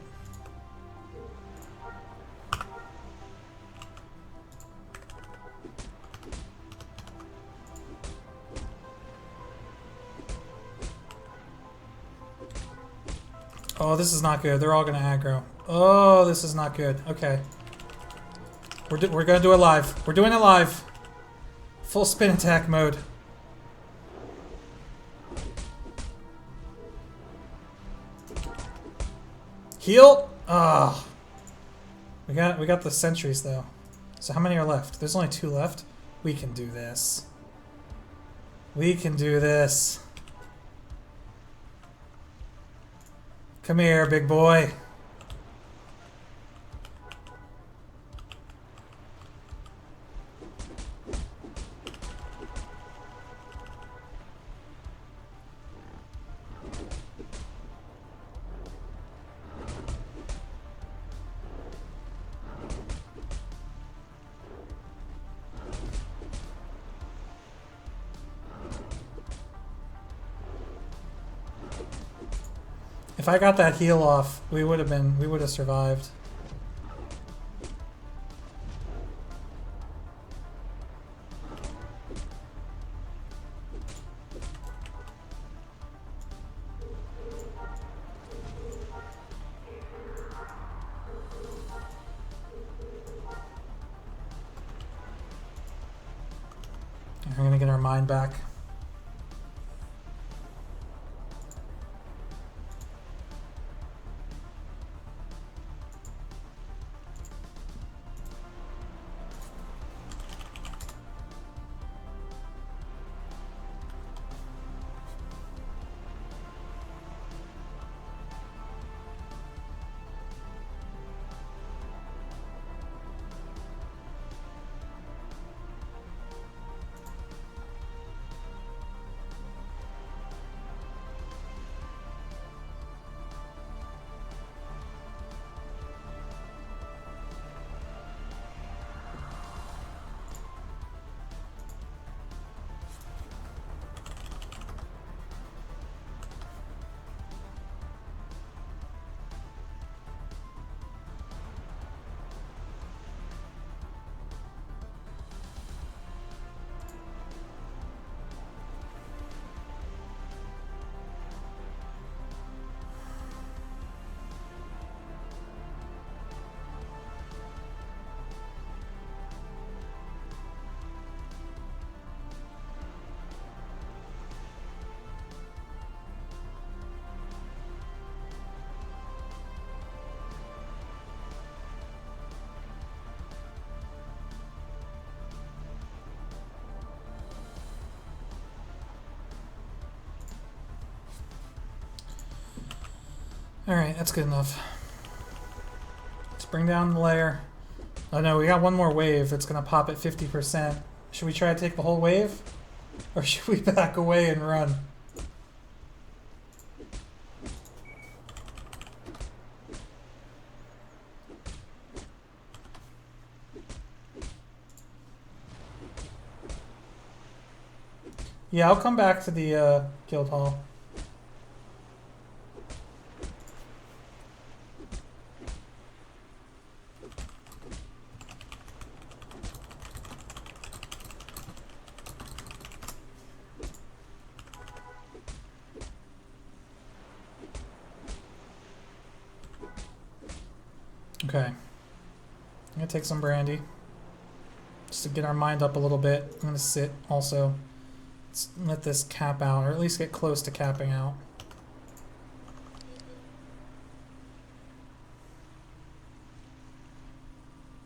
Oh, this is not good. They're all gonna aggro. Oh, this is not good. Okay. We're gonna do it live. We're doing it live. Full spin attack mode. Heal! Ah. We got the sentries though. So how many are left? There's only 2 left. We can do this. We can do this. Come here, big boy. If I got that heal off, we would have survived. We're gonna get our mind back. Alright, that's good enough. Let's bring down the layer. Oh no, we got one more wave. It's gonna pop at 50%. Should we try to take the whole wave? Or should we back away and run? Yeah, I'll come back to the guild hall. Okay. I'm gonna take some brandy. Just to get our mind up a little bit. I'm gonna sit also. Let's let this cap out, or at least get close to capping out.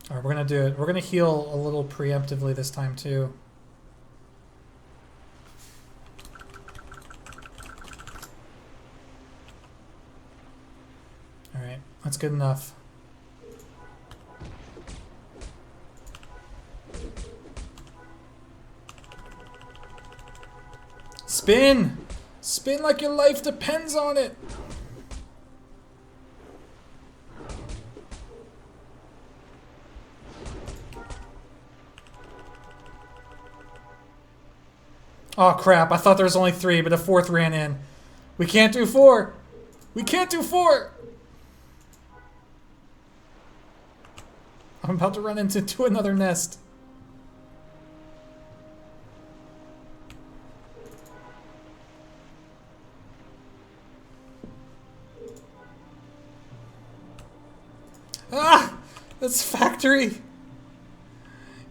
Alright, we're gonna do it. We're gonna heal a little preemptively this time too. Alright, that's good enough. Spin! Spin like your life depends on it! Oh crap, I thought there was only 3, but a 4th ran in. We can't do 4! We can't do 4! I'm about to run into another nest. Ah! It's factory!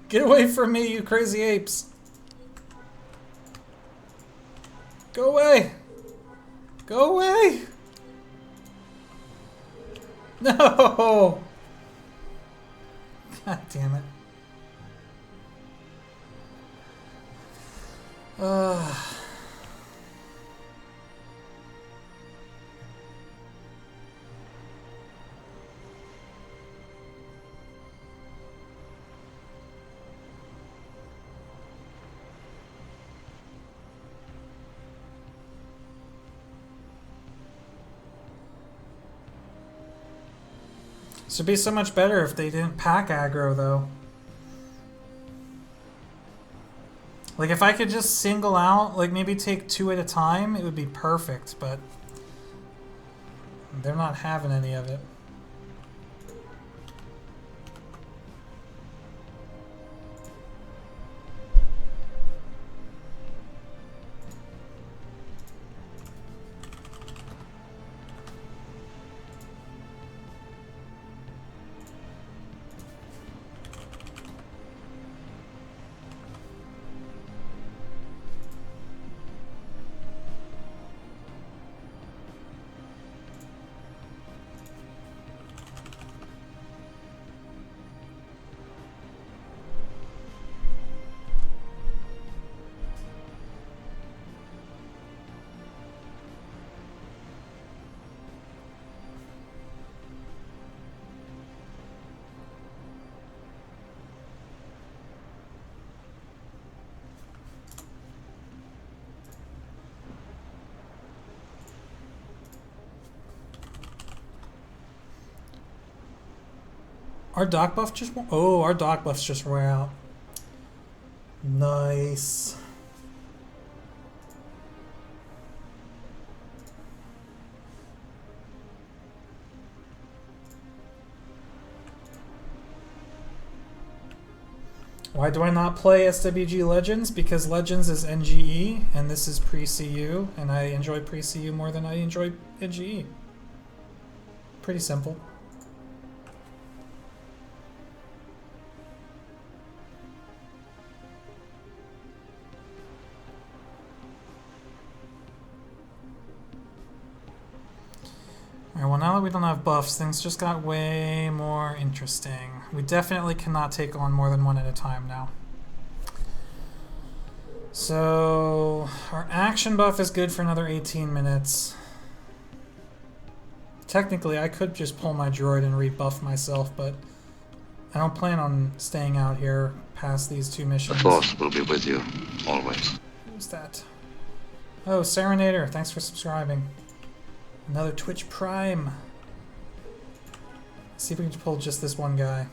Get away from me, you crazy apes! Go away! Go away! No! God damn it. This would be so much better if they didn't pack aggro, though. Like, if I could just single out, like, maybe take 2 at a time, it would be perfect, but they're not having any of it. Our dock buff just... Oh, our dock buffs just wore out. Nice. Why do I not play SWG Legends? Because Legends is NGE, and this is pre-CU, and I enjoy pre-CU more than I enjoy NGE. Pretty simple. Alright, well now that we don't have buffs, things just got way more interesting. We definitely cannot take on more than 1 at a time now. So, our action buff is good for another 18 minutes. Technically, I could just pull my droid and rebuff myself, but I don't plan on staying out here past these 2 missions. The Force will be with you, always. Who's that? Oh, Serenader, thanks for subscribing. Another Twitch Prime. Let's see if we can pull just this one guy.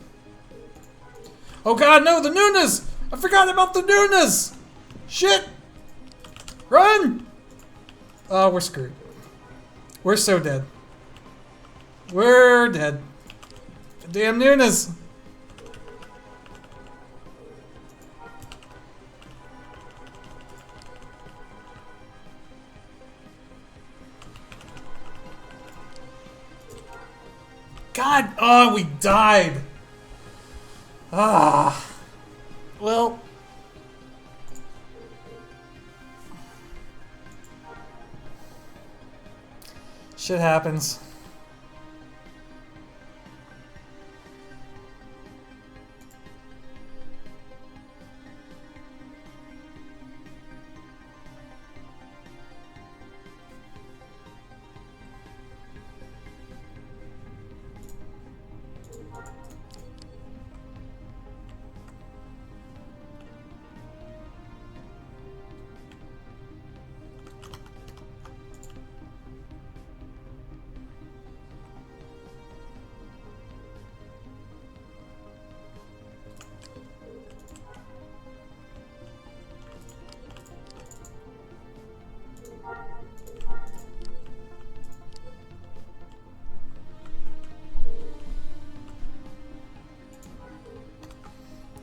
Oh god, no, the Nunas! I forgot about the Nunas! Shit! Run! Oh, we're screwed. We're so dead. We're dead. The damn Nunas! God, oh, we died. Ah. Well. Shit happens.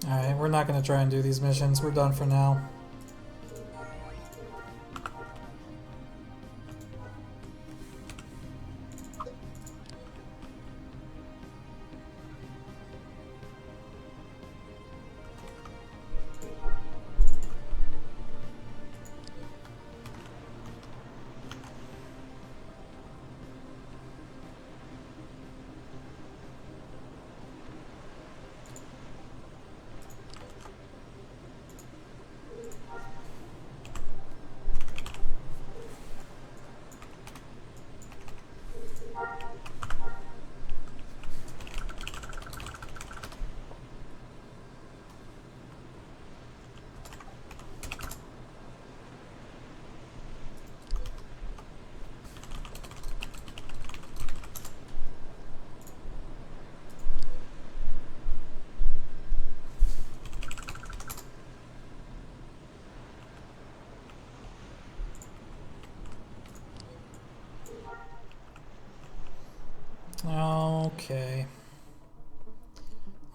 Alright, we're not going to try and do these missions. We're done for now.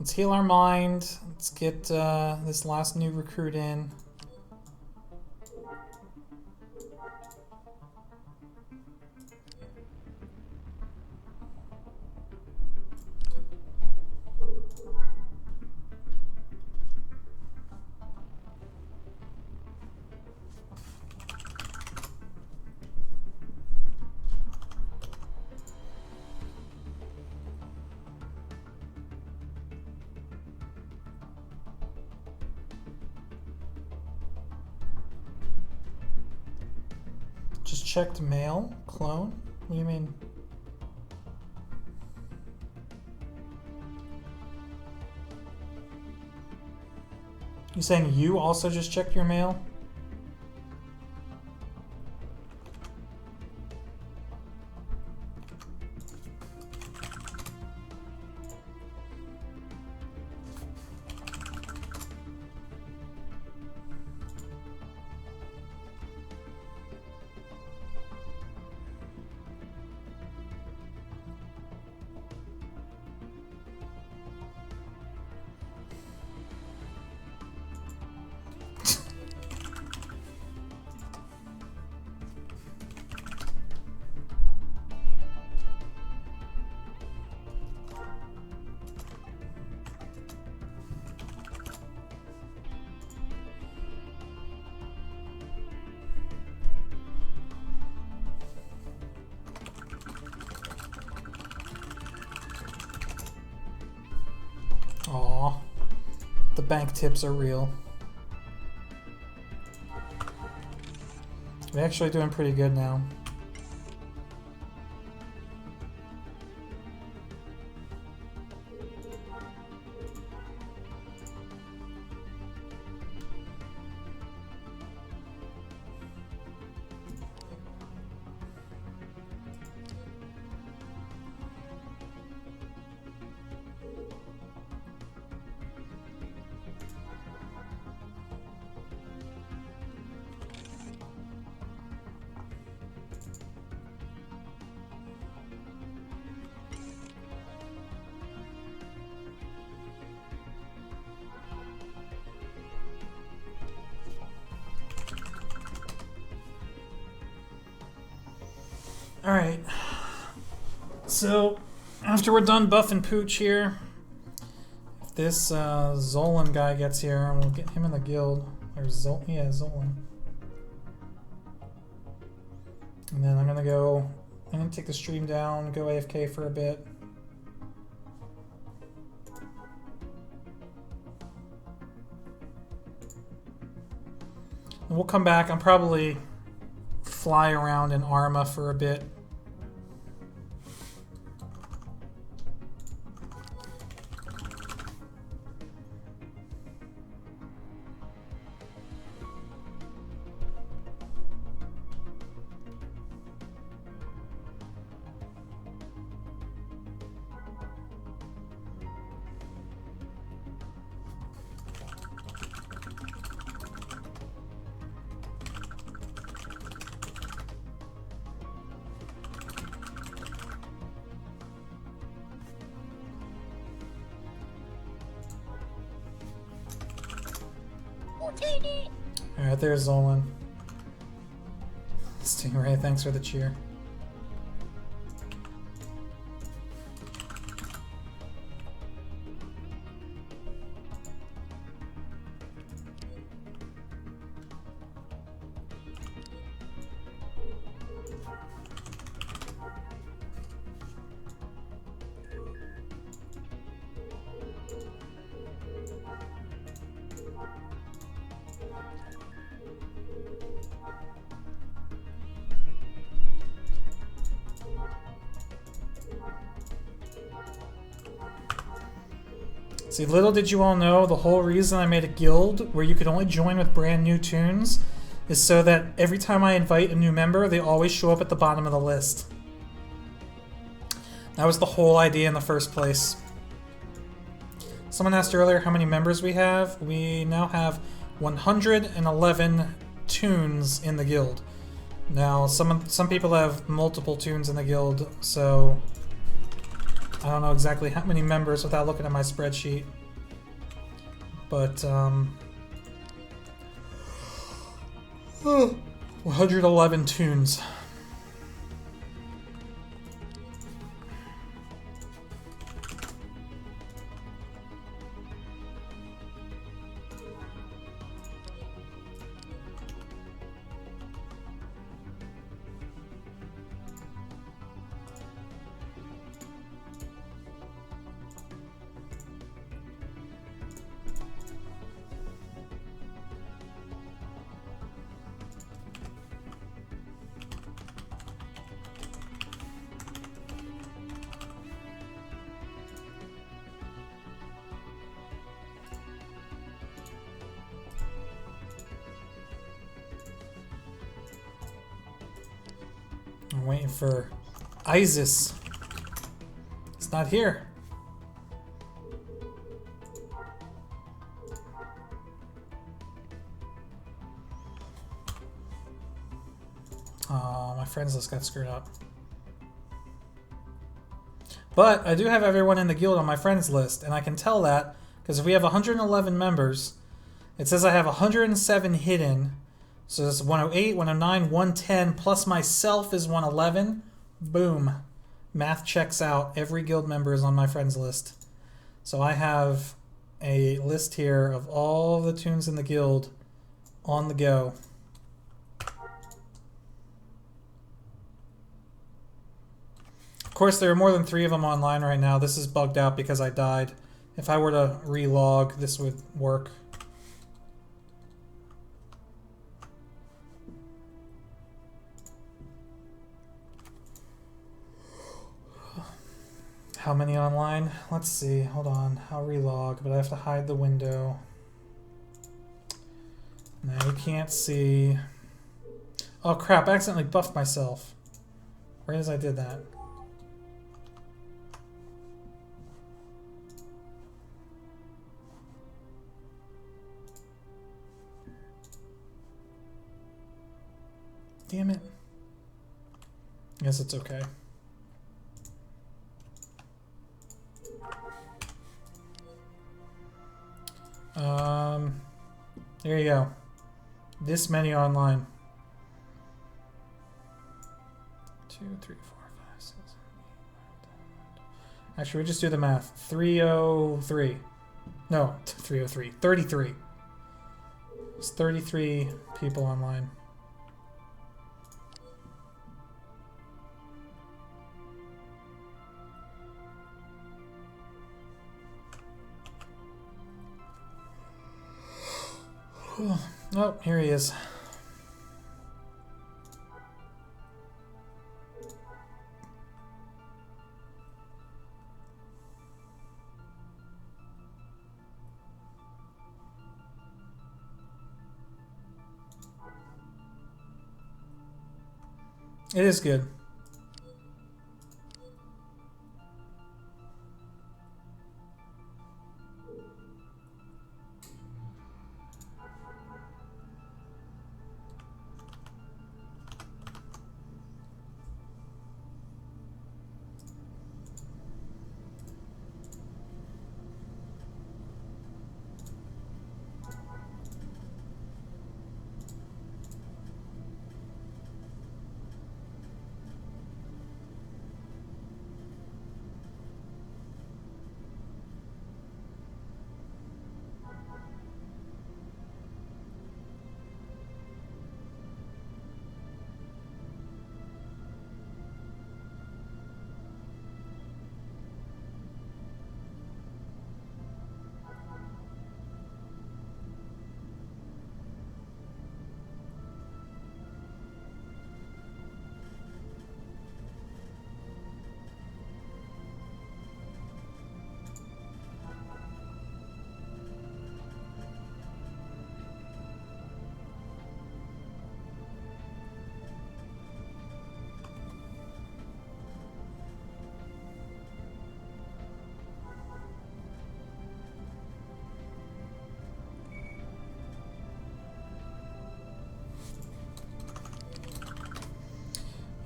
Let's heal our mind. Let's get this last new recruit in. Just checked mail. Clone? What do you mean? You saying you also just checked your mail? Aw, the bank tips are real. We're actually doing pretty good now. Alright, so after we're done buffing Pooch here, if this Zolan guy gets here, we'll get him in the guild. Or Zolan. And then I'm gonna take the stream down, go AFK for a bit. And we'll come back. I'm probably fly around in Arma for a bit. Alright, there's Zolan. Stingray, thanks for the cheer. See, little did you all know, the whole reason I made a guild where you could only join with brand new tunes is so that every time I invite a new member, they always show up at the bottom of the list. That was the whole idea in the first place. Someone asked earlier how many members we have. We now have 111 tunes in the guild. Now, some people have multiple tunes in the guild, so I don't know exactly how many members without looking at my spreadsheet. But, 111 tunes. I'm waiting for Isis. It's not here. Oh, my friends list got screwed up. But I do have everyone in the guild on my friends list, and I can tell that because if we have 111 members, it says I have 107 hidden. So it's 108, 109, 110, plus myself is 111. Boom. Math checks out. Every guild member is on my friends list. So I have a list here of all the tunes in the guild on the go. Of course, there are more than 3 of them online right now. This is bugged out because I died. If I were to relog, this would work. How many online? Let's see. Hold on. I'll relog, but I have to hide the window. Now you can't see. Oh crap, I accidentally buffed myself. Right as I did that. Damn it. I guess it's okay. There you go. This many online. 2, 3, 4, 5, 6, 7, 8, 9, 10. Actually, we just do the math. 303. No, 303. 33. It's 33 people online. Oh, here he is. It is good.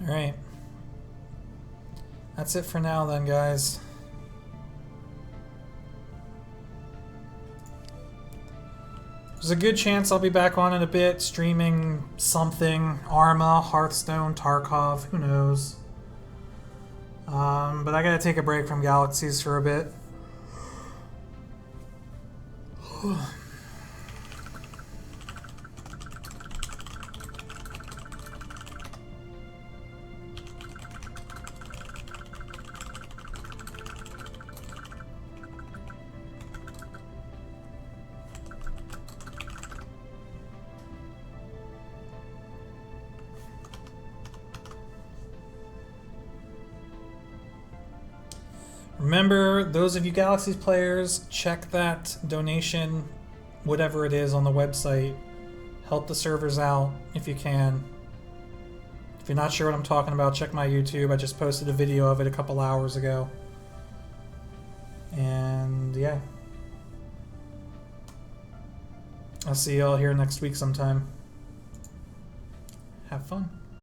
Alright. That's it for now then, guys. There's a good chance I'll be back on in a bit, streaming something. Arma, Hearthstone, Tarkov, who knows. But I gotta take a break from Galaxies for a bit. Remember, those of you Galaxies players, check that donation, whatever it is, on the website. Help the servers out if you can. If you're not sure what I'm talking about, check my YouTube. I just posted a video of it a couple hours ago. And yeah. I'll see y'all here next week sometime. Have fun.